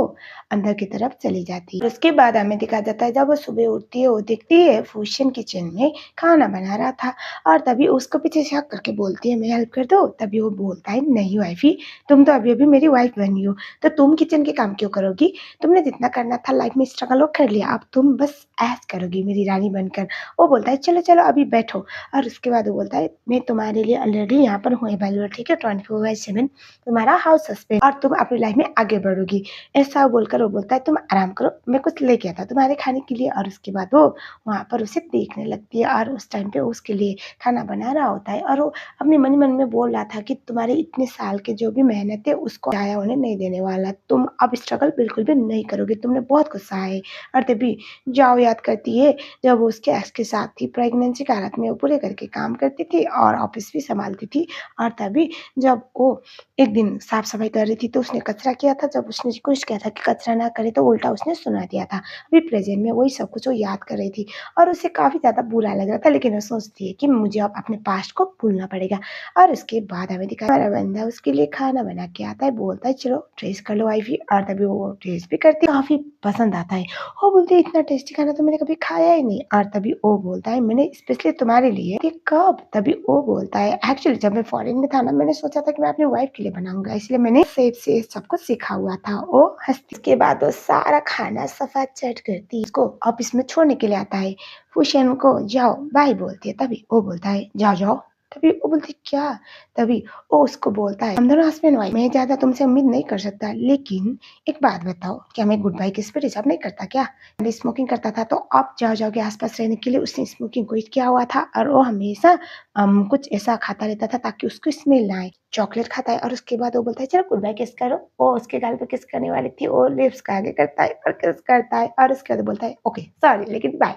अंदर की तरफ चली जाती है। उसके बाद हमें दिखाया जाता है जब वो सुबह उठती है वो देखती है फूशियन किचन में खाना बना रहा था और तभी उसको पीछे शक करके बोलती है मैं हेल्प कर दूं। तभी वो बोलता है नहीं वाइफी, तुम तो अभी अभी मेरी वाइफ बनी हो तो तुम किचन के काम क्यों करोगी, तुमने जितना करना था लाइफ में स्ट्रगल कर लिया, अब तुम बस ऐश करोगी मेरी रानी बनकर। वो बोलता है चलो चलो अभी बैठो। और उसके बाद वो बोलता है मैं तुम्हारे लिए ऑलरेडी यहाँ पर हूँ अवेलेबल, ठीक है 24/7 तुम्हारा हाउस हस्बैंड और तुम अपनी लाइफ में आगे बढ़ोगी। ऐसा बोलकर वो बोलता है तुम आराम करो, मैं कुछ लेके आता तुम्हारे खाने के लिए। और उसके बाद वो वहाँ पर उसे देखने लगती है और उस टाइम पे उसके लिए खाना बना रहा होता है और वो अपने मन ही मन में बोल रहा था कि तुम्हारे इतने साल के जो भी मेहनत है उसको जाया होने नहीं देने वाला, तुम अब स्ट्रगल बिल्कुल भी नहीं करोगे, तुमने बहुत कुछ सहा है। और तभी जाओ याद करती है जब वो उसके एक्स के साथ थी, प्रेगनेंसी के हालत में वो पूरे घर के काम करती थी और ऑफिस भी संभालती थी। और तभी जब वो एक दिन साफ सफाई कर रही थी तो उसने कचरा किया था, जब उसने कोशिश किया था कि कचरा ना करे तो उल्टा उसने सुना दिया था। अभी प्रेजेंट में वही सब कुछ वो याद कर रही थी और उसे काफी ज्यादा बुरा लग रहा था, लेकिन वो सोचती है कि मुझे अब अपने पास्ट को भूलना पड़ेगा। और उसके बाद हमें दिखाया हमारा बंदा उसके लिए खाना बना के आता है, बोलता है चलो टेस्ट कर लो वाइफी। और तभी वो टेस्ट भी करती है, काफी पसंद आता है। वो बोलती है इतना टेस्टी खाना तो मैंने कभी खाया ही नहीं। और तभी वो बोलता है मैंने स्पेशली तुम्हारे लिए ये कब। तभी वो बोलता है एक्चुअली जब मैं फॉरेन में था ना मैंने सोचा था कि मैं अपनी वाइफ के लिए बनाऊंगा, इसलिए मैंने सेफ से सब कुछ सीखा हुआ था। वो हंसती, इसके बाद वो सारा खाना सफा चट करती इसको ऑफिस में छोड़ने के लिए आता है। फुशियन को जाओ बाय बोलती है, तभी वो बोलता है जाओ जाओ। तभी वो बोलती क्या, तभी वो उसको बोलता है हम दोनों हस्बैंड वाइफ, मैं ज्यादा तुमसे उम्मीद नहीं कर सकता, लेकिन एक बात बताओ क्या मैं गुड बाय किस पे रिजर्व नहीं करता क्या, मैं स्मोकिंग करता था तो आप जाओ जाओ के आसपास रहने के लिए उसने स्मोकिंग क्विट किया हुआ था और वो हमेशा कुछ ऐसा खाता रहता था ताकि उसको स्मेल ना आए, चॉकलेट खाता है। और उसके बाद वो बोलता है चलो गुड बाय किस करो। वो उसके गाल पे किस करने वाली थी, वो लिप्स का आगे करता है और किस करता है और उसके बाद बोलता है ओके सॉरी लेकिन बाय।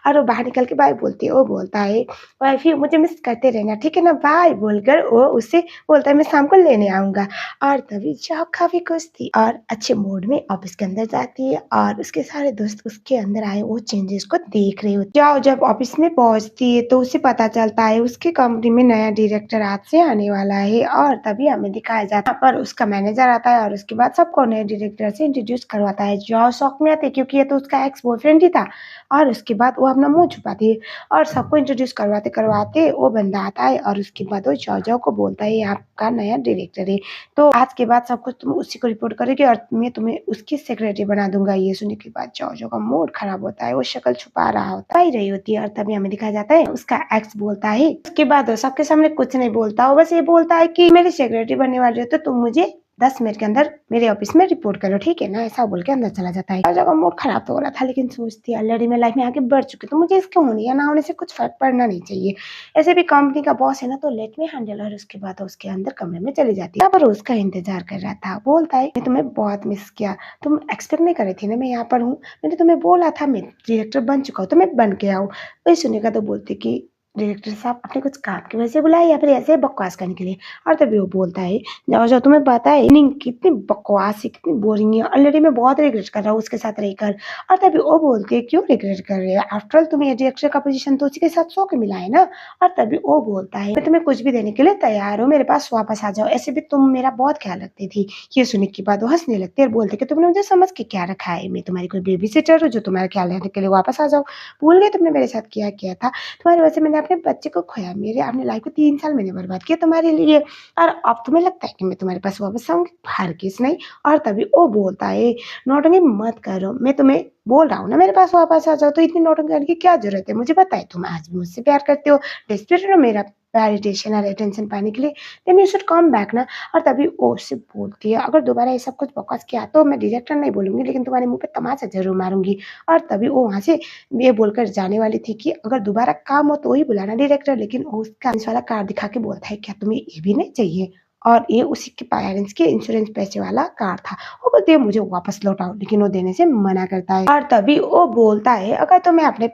और वो बाहर निकल के बाय बोलती है, वो बोलता है वाइफी मुझे मिस करते रहना ठीक है ना बाय बोलकर वो उससे बोलता है मैं शाम को लेने आऊंगा। और तभी जाओ काफी खुश थी और अच्छे मूड में ऑफिस के अंदर जाती है और उसके सारे दोस्त उसके अंदर आए वो चेंजेस को देख रहे होते। जाओ जब ऑफिस में पहुंचती है तो उसे पता चलता है उसके कंपनी में नया डायरेक्टर आज से आने वाला है और तभी हमें दिखाया जाता है पर उसका मैनेजर आता है और उसके बाद सबको नए डायरेक्टर से इंट्रोड्यूस करवाता है। जॉ शॉक में आती है क्योंकि ये तो उसका एक्स बॉयफ्रेंड ही था और उसके बाद वो अपना मुँह छुपाती है और सबको इंट्रोड्यूस करवाते-करवाते वो बंदा आता है और उसके बाद वो जॉ को बोलता है ये आपका नया डायरेक्टर है। तो आज के बाद सब कुछ तुम उसी को रिपोर्ट करोगे और मैं तुम्हें उसकी सेक्रेटरी बना दूँगा। ये सुनने के बाद जॉ का मूड खराब होता है, वो शक्ल छुपा रहा होता ही रही होती है और तभी हमें दिखाया जाता है उसका एक्स बोलता है उसके बाद वो सबके सामने कुछ नहीं बोलता, वो बस ये बोलता है कि मेरी सेक्रेटरी बनने वाली हो तो तुम मुझे 10 मिनट के अंदर मेरे ऑफिस में रिपोर्ट करो, ठीक है ना? ऐसा बोल के अंदर चला जाता है। जॉ का मूड खराब तो हो रहा था लेकिन सोचती है ऑलरेडी मैं लाइफ में आगे बढ़ चुकी हूँ तो मुझे इसके होने या ना होने से कुछ फ़र्क पड़ना नहीं चाहिए। ऐसे भी कंपनी का बॉस है ना तो लेट मी हैंडल और उसके बाद उसके अंदर कमरे में चली जाती है। यहाँ पर उसका इंतजार कर रहा था, बोलता है मैं तुम्हें बहुत मिस किया, तुम एक्सपेक्ट नहीं कर रही थी ना मैं यहाँ पर हूँ, मैंने तुम्हें बोला था मैं डायरेक्टर बन चुका हूँ तो मैं बन के आओ। वही सुनेगा तो बोलती कि डायरेक्टर साहब आपने कुछ काम की वजह से बुलाया या फिर ऐसे ही बकवास करने के लिए? और तभी वो बोलता है जाओ तुम्हें पता है इनिंग कितनी बकवास है, कितनी बोरिंग है, ऑलरेडी मैं बहुत रिग्रेट कर रहा हूँ उसके साथ रहकर। और तभी वो बोलती है क्यों रिग्रेट कर रहे हो? आफ्टर ऑल तुम्हें डायरेक्टर का पोजीशन तो उसी के साथ सौ के मिला है ना। और तभी वो बोलता है मैं तुम्हें कुछ भी देने के लिए तैयार हूँ, मेरे पास वापस आ जाओ, ऐसे भी तुम मेरा बहुत ख्याल रखती थी। ये सुनने के बाद वो हंसने लगती है और बोलते कि तुमने मुझे समझ के क्या रखा है, मैं तुम्हारी कोई बेबी सिटर हूँ जो तुम्हारा ख्याल रखने के लिए वापस आ जाओ। भूल गए तुमने मेरे साथ क्या किया था? तुम्हारी वजह से मैंने अपने बच्चे को खोया, मेरे आपने लाइफ को 3 साल मैंने बर्बाद किया तुम्हारे लिए और अब तुम्हें लगता है कि मैं तुम्हारे पास वापस आऊँगी? हरगिज़ नहीं। और तभी वो बोलता है नौटंकी मत करो, मैं तुम्हें बोल रहा हूँ ना मेरे पास वापस आ जाओ, तो इतनी नौटंकी करने की क्या ज़रूरत है? मुझे पता है तुम आज भी मुझसे प्यार करते हो, डेस्परेट हो मेरा वैलिडेशन और अटेंशन पाने के लिए, then you should come back ना। और तभी वो उससे बोलती है अगर दोबारा ये सब कुछ बकवास किया तो मैं डायरेक्टर नहीं बोलूँगी लेकिन तुम्हारे मुँह पे तमाचा ज़रूर मारूँगी। और तभी वो वहाँ से ये बोलकर जाने वाली थी कि अगर दोबारा काम हो तो वही बुलाना डायरेक्टर, लेकिन वो उसका पुलिस वाला कार दिखा के बोलता है क्या तुम्हें ये भी नहीं चाहिए? और ये उसी के पेरेंट्स के इंश्योरेंस पैसे वाला कार था। वो बोलती है मुझे वापस लौटाओ, लेकिन वो देने से मना करता है। और तभी वो बोलता है अगर तुम्हें अपने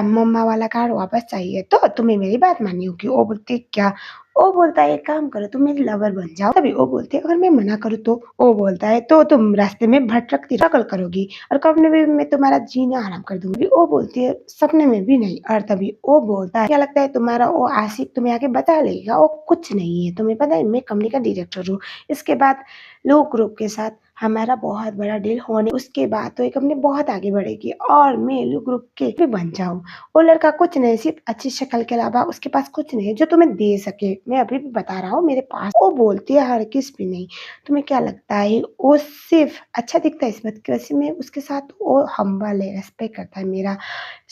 मम्मा वाला कार वापस चाहिए तो तुम्हें मेरी बात माननी होगी। वो बोलती है क्या? वो बोलता है एक काम करो तुम मेरी लवर बन जाओ। तभी वो बोलती है अगर मैं मना करूँ तो? वो बोलता है तो तुम रास्ते में भटकती शक्ल करोगी और कभी भी मैं तुम्हारा जीना हराम कर दूँगी। वो बोलती है सपने में भी नहीं। और तभी वो बोलता है क्या लगता है तुम्हारा वो आशिक तुम्हें आके बचा लेगा? वो कुछ नहीं है, तुम्हें पता है मैं कंपनी का डायरेक्टर हूँ। इसके बाद लो ग्रुप के साथ हमारा बहुत बड़ा डील होने उसके बाद तो ये कंपनी बहुत आगे बढ़ेगी और मैं लो ग्रुप के भी बन जाऊँ। वो लड़का कुछ नहीं सिर्फ अच्छी शक्ल के अलावा उसके पास कुछ नहीं है जो तुम्हें दे सके। मैं अभी भी बता रहा हूँ मेरे पास। वो बोलती है हरगिज़ भी नहीं। तुम्हें क्या लगता है वो सिर्फ अच्छा दिखता है इस बात की वजह से मैं उसके साथ वो हम्बल है, रिस्पेक्ट करता है मेरा।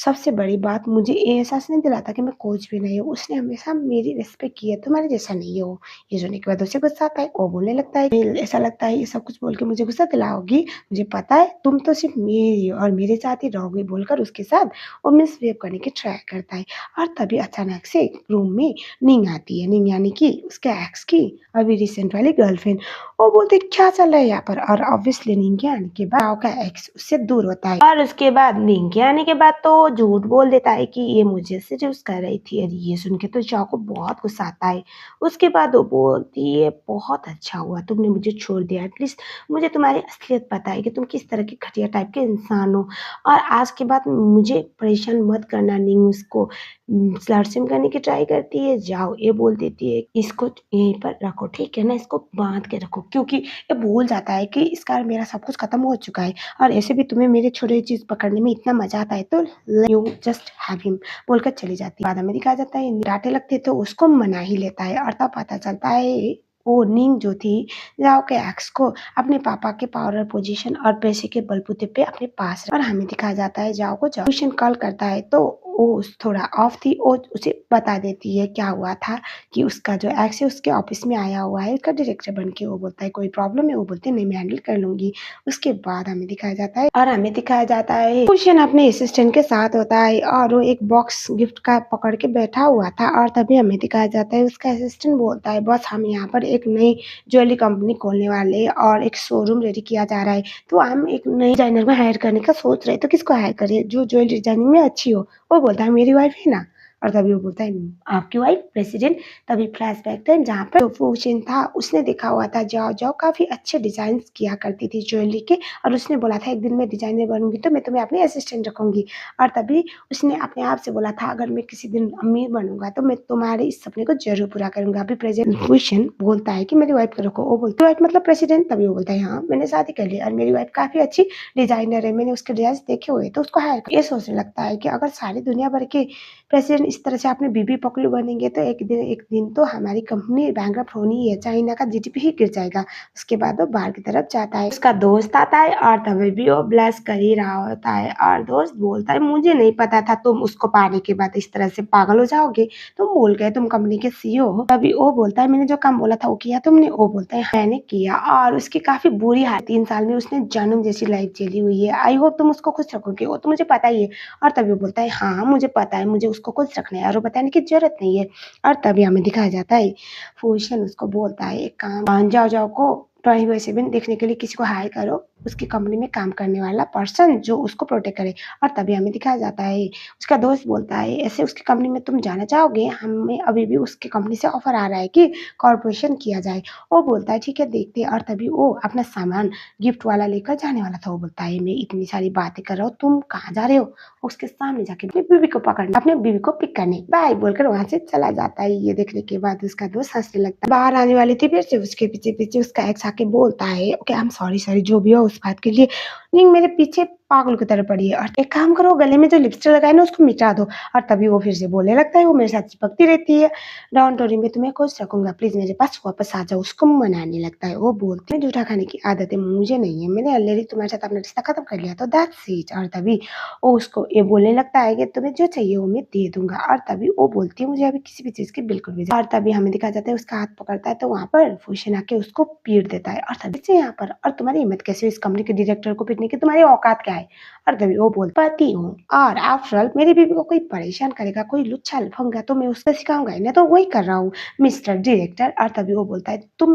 सबसे बड़ी बात मुझे ये एहसास नहीं दिलाता कि मैं कुछ भी नहीं हूँ। उसने हमेशा मेरी रिस्पेक्ट की है, तुम्हारे जैसा नहीं है वो। ये सुनने के बाद उसे गुस्सा आता है, वो बोलने लगता है ऐसा लगता है ये सब कुछ बोल के मुझे गुस्सा दिलाओगी? मुझे पता है तुम तो सिर्फ मेरी और मेरे साथ ही रहोगी बोलकर उसके साथ वो मिसबिहेव करने की ट्राई करता है। और तभी अचानक से रूम में नींग आती है, नींग यानी कि उसके एक्स की अभी रिसेंट वाली गर्लफ्रेंड। वो बोलती है क्या चल रहा है यहाँ पर? और ऑब्वियसली नींद के आने के बाद राव का एक्स उससे दूर होता है और उसके बाद नींद के आने के बाद तो झूठ बोल देता है कि ये मुझे सीड्यूस कर रही थी। और ये सुन के तो जाओ को बहुत गुस्सा आता है। उसके बाद वो बोलती है बहुत अच्छा हुआ तुमने मुझे छोड़ दिया, एटलीस्ट मुझे तुम्हारी असलियत पता है कि तुम किस तरह के घटिया टाइप के इंसान हो और आज के बाद मुझे परेशान मत करना। नींद उसको स्लट सिम करने की ट्राई करती है, जाओ ये बोल देती है इसको यहीं पर रखो, ठीक है ना, इसको बांध के रखो क्योंकि ये भूल जाता है कि इस कारण मेरा सब कुछ खत्म हो चुका है और ऐसे भी तुम्हें मेरे छोटे चीज पकड़ने में इतना मजा आता है तो यू जस्ट हैव हिम बोलकर चली जाती है। बाद में दिखाया जाता है डांटे लगते तो उसको मना ही लेता है और तब पता चलता है वो नींद जो थी जाओ के एक्स को अपने पापा के पावर और पोजीशन और पैसे के बलबूते पे अपने पास और हमें दिखाया जाता है जाओ को जब ट्यूशन कॉल करता है तो वो थोड़ा ऑफ थी, वो उसे बता देती है क्या हुआ था कि उसका जो एक्स है उसके ऑफिस में आया हुआ है उसका डायरेक्टर बन के। वो बोलता है कोई प्रॉब्लम है? वो बोलते हैं नहीं मैं हैंडल कर लूंगी। उसके बाद हमें दिखाया जाता है और हमें दिखाया जाता है कुशन अपने असिस्टेंट के साथ होता है और वो एक बॉक्स गिफ्ट का पकड़ के बैठा हुआ था और तभी हमें दिखाया जाता है उसका असिस्टेंट बोलता है बस हम यहाँ पर एक नई ज्वेलरी कंपनी खोलने वाले हैं और एक शोरूम रेडी किया जा रहा है तो हम एक नई डिजाइनर को हायर करने का सोच रहे हैं तो किसको हायर करें जो ज्वेलरी डिजाइनिंग में अच्छी हो? वो बोलता है मेरी वाइफ है ना। और तभी वो बोलता है आपकी वाइफ प्रेसिडेंट। तभी फ्लैशबैक था जहाँ पर जो फूशिन था उसने देखा हुआ था जाओ जाओ काफ़ी अच्छे डिज़ाइन किया करती थी ज्वेलरी के, और उसने बोला था एक दिन मैं डिज़ाइनर बनूँगी तो मैं तुम्हें अपनी असिस्टेंट रखूँगी। और तभी उसने अपने आप से बोला था अगर मैं किसी दिन अमीर बनूँगा तो मैं तुम्हारे इस सपने को ज़रूर पूरा करूँगा। अभी प्रेज़ेंट फूशिन बोलता है कि मेरी वाइफ को रखो। वो बोलती है वाइफ मतलब प्रेसिडेंट? तभी वो बोलता है हाँ, मैंने शादी कर ली और मेरी वाइफ काफ़ी अच्छी डिज़ाइनर है, मैंने उसके डिज़ाइन्स देखे हुए हैं तो उसको हायर कर। ये सोचने लगता है कि अगर सारी दुनिया भर के प्रेसिडेंट इस तरह से अपने बीबी पकड़ू बनेंगे तो एक दिन तो हमारी कंपनी बैंकरप्ट होनी ही है, चाइना का जीडीपी ही गिर जाएगा। उसके बाद वो बाहर की तरफ जाता है। उसका दोस्त आता है और तभी भी वो ब्लश कर ही रहा होता है और दोस्त बोलता है मुझे नहीं पता था तुम उसको पाने के बाद इस तरह से पागल हो जाओगे, तुम भूल गए तुम कंपनी के सीईओ हो। तभी वो बोलता है मैंने जो काम बोला था वो किया तुमने? वो बोलता है मैंने किया। और उसकी काफ़ी बुरी हालत 3 साल में उसने जन्म जैसी लाइफ झेली हुई है। आई होप तुम उसको खुश रखोगे, वो तो मुझे पता ही है। और तभी वो बोलता है हाँ, मुझे पता है मुझे उसको खुश रखना है और वो बताने की ज़रूरत नहीं है। और तभी हमें दिखाया जाता है फूशन उसको बोलता है एक काम जाओ जाओ को 24/7 देखने के लिए किसी को हायर करो, उसकी कंपनी में काम करने वाला पर्सन जो उसको प्रोटेक्ट करे। और तभी हमें दिखाया जाता है उसका दोस्त बोलता है ऐसे उसकी कंपनी में तुम जाना चाहोगे? हमें अभी भी उसकी कंपनी से ऑफर आ रहा है कि कॉर्पोरेशन किया जाए। वो बोलता है ठीक है देखते हैं। और तभी वो अपना सामान गिफ्ट वाला लेकर जाने वाला था। वो बोलता है मैं इतनी सारी बातें कर रहा हूँ, तुम कहाँ जा रहे हो? उसके सामने जाके अपनी बीवी को पकड़ना, अपने बीवी को पिक करने, बाय बोलकर वहां से चला जाता है। ये देखने के बाद उसका दोस्त हंसने लगता है। बाहर आने वाली थी फिर से उसके पीछे पीछे उसका एक्स आके बोलता है okay I am sorry sorry जो भी हो उस बात के लिए, नहीं मेरे पीछे पागल की तरह पड़ी है और एक काम करो गले में जो लिपस्टिक लगाए ना उसको मिटा दो। और तभी वो फिर से बोलने लगता है वो मेरे साथ चिपकती रहती है, डोंट वरी मैं तुम्हें खुश रखूंगा, प्लीज मेरे पास वापस आ जाओ। उसको मनाने लगता है। वो बोलती है जूठा खाने की आदत है मुझे नहीं है, मैंने ऑलरेडी तुम्हारे साथ अपना रिश्ता खत्म कर लिया तो दैट्स इट। और तभी वो उसको ये बोलने लगता है कि तुम्हें जो चाहिए वो मैं दे दूंगा। और तभी वो बोलती है मुझे अभी किसी भी चीज की बिल्कुल भी। और तभी हमें दिखा जाता है उसका हाथ पकड़ता है तो वहां पर फूशन आके उसको पीट देता है। और तभी से यहाँ पर और तुम्हारी हिम्मत कैसे इस कंपनी के डायरेक्टर को पीटने की, तुम्हारी औकात क्या है? और तभी वो बोल पति हूँ और आफ्टर ऑल मेरी बीवी को कोई परेशान करेगा कोई लुच्छा लफंगा तो मैं उसको सिखाऊंगा ही, मैं तो वही कर रहा हूँ मिस्टर डायरेक्टर। और तभी वो बोलता है तुम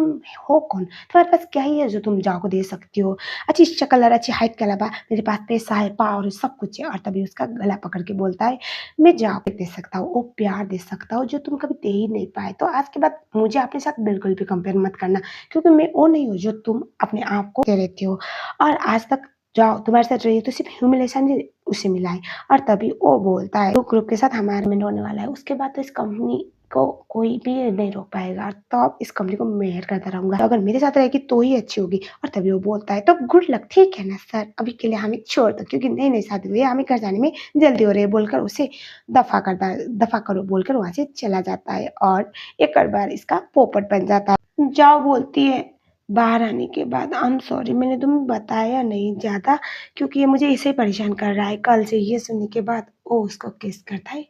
हो कौन, तुम्हारे पास क्या ही है जो तुम जाओ को दे सकती हो, अच्छी शक्ल और अच्छी हाइट के अलावा मेरे पास पैसा है पावर है सब कुछ है। और तभी उसका गला पकड़ के बोलता है मैं जाओ दे सकता हूँ वो प्यार दे सकता हूँ जो तुम कभी दे ही नहीं पाए, तो आज के बाद मुझे अपने साथ बिल्कुल भी कंपेयर मत करना क्योंकि मैं वो नहीं हूँ जो तुम अपने आप को दे रहती हो। और आज तक जाओ तुम्हारे साथ रही तो सिर्फ ह्यूमिलेशन ही उसे मिला है। और तभी वो बोलता है ग्रुप के साथ हमारा में होने वाला है उसके बाद तो इस कंपनी को कोई भी नहीं रोक पाएगा, तो अब इस कंपनी को मैं हेड करता रहूंगा, तो अगर मेरे साथ रहेगी तो ही अच्छी होगी। और तभी वो बोलता है तो गुड लक ठीक है ना सर, अभी के लिए हमें छोड़ दो क्योंकि नई नई शादी हुई है हमें घर जाने में जल्दी हो रही है बोलकर उसे दफा करो बोलकर वहां से चला जाता है। और एक और बार इसका पोपट बन जाता है। जाओ बोलती है बाहर आने के बाद आई एम सॉरी मैंने तुम्हें बताया नहीं ज़्यादा क्योंकि ये मुझे इसे परेशान कर रहा है। कल से ये सुनने के बाद वो उसको किस करता है,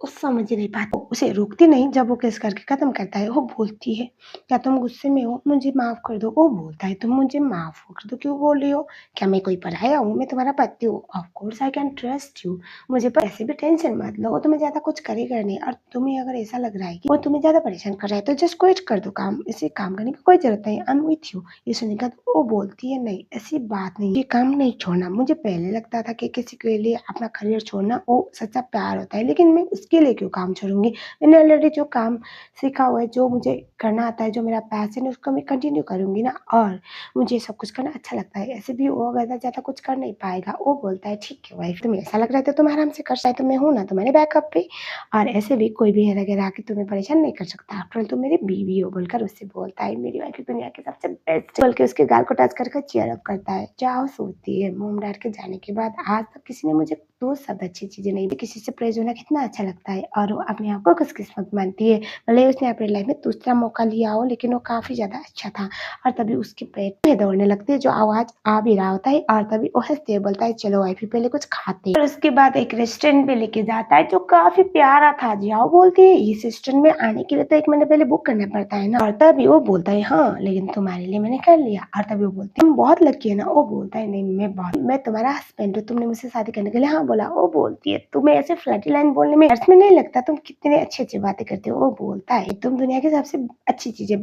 वो समझ नहीं पाता, उसे रोकती नहीं, जब वो किस करके खत्म करता है वो बोलती है क्या तुम गुस्से में हो मुझे माफ कर दो। वो बोलता है तुम मुझे माफ कर दो क्यों बोल रही हो, क्या मैं कोई पराया हूँ, मैं तुम्हारा पति हूँ, of course I can trust you, मुझे पर ऐसे भी टेंशन मत लो, वो तुम्हें ज्यादा कुछ करेगा नहीं और तुम्हें अगर ऐसा लग रहा है कि वो तुम्हें ज्यादा परेशान कर रहा है तो जस्ट क्विट कर दो काम, इसे काम करने की कोई जरूरत नहीं, आई एम विथ यू। ये सुनने का तो वो बोलती है नहीं ऐसी बात नहीं, ये काम नहीं छोड़ना, मुझे पहले लगता था कि किसी के लिए अपना करियर छोड़ना वो सच्चा प्यार होता है लेकिन मैं उसके लिए क्यों काम छोड़ूंगी, मैंने ऑलरेडी जो काम सीखा हुआ है जो मुझे करना आता है जो मेरा पैशन है उसको मैं कंटिन्यू करूंगी ना, और मुझे सब कुछ करना अच्छा लगता है, ऐसे भी वो अगर ज्यादा कुछ कर नहीं पाएगा। वो बोलता है ठीक है वाइफ तुम्हें ऐसा लग रहा है तो तुम आराम से कर सकते, तो मैं हूं ना तुम्हारे बैकअप पे, और ऐसे भी कोई भी हेरा गेरा आके तुम्हें परेशान नहीं कर सकता, आफ्टर ऑल तुम मेरी बीवी हो बोलकर उससे बोलता है मेरी वाइफ दुनिया की सबसे बेस्ट बोल के उसके गाल को टच करके चीयर अप करता है। जाओ सोती है मोम डैड के जाने के बाद आज तक किसी ने मुझे दो शब्द अच्छी चीजें नहीं दी, किसी से प्रेज होना कितना अच्छा लगता है और वो अपने आप को खुशकिस्मत मानती है, भले उसने अपनी लाइफ में दूसरा मौका लिया हो लेकिन वो काफी ज्यादा अच्छा था। और तभी उसके पेट में दौड़ने लगती है जो आवाज आ भी रहा होता है और तभी वो हंसते हुए बोलता है चलो वाइफी पहले कुछ खाते हैं। और उसके बाद एक रेस्टोरेंट पे लेके जाता है जो काफी प्यारा था, जाओ बोलती है इस रेस्टोरेंट में आने के लिए तो 1 महीने पहले बुक करना पड़ता है ना, और तभी वो बोलता है हाँ लेकिन तुम्हारे लिए मैंने कर लिया। और तभी वो बोलती है तुम बहुत लकी है ना, वो बोलता है नहीं मैं तुम्हारा हस्बैंड हूँ, तुमने मुझसे शादी करने के लिए हाँ बोला? वो बोलती है, तुम्हें ऐसे फ्लर्टी लाइन बोलने में में नहीं लगता? तुम कितनी अच्छी-अच्छी बातें करती हो। वो बोलता है, तुम दुनिया की सबसे अच्छी चीज़ें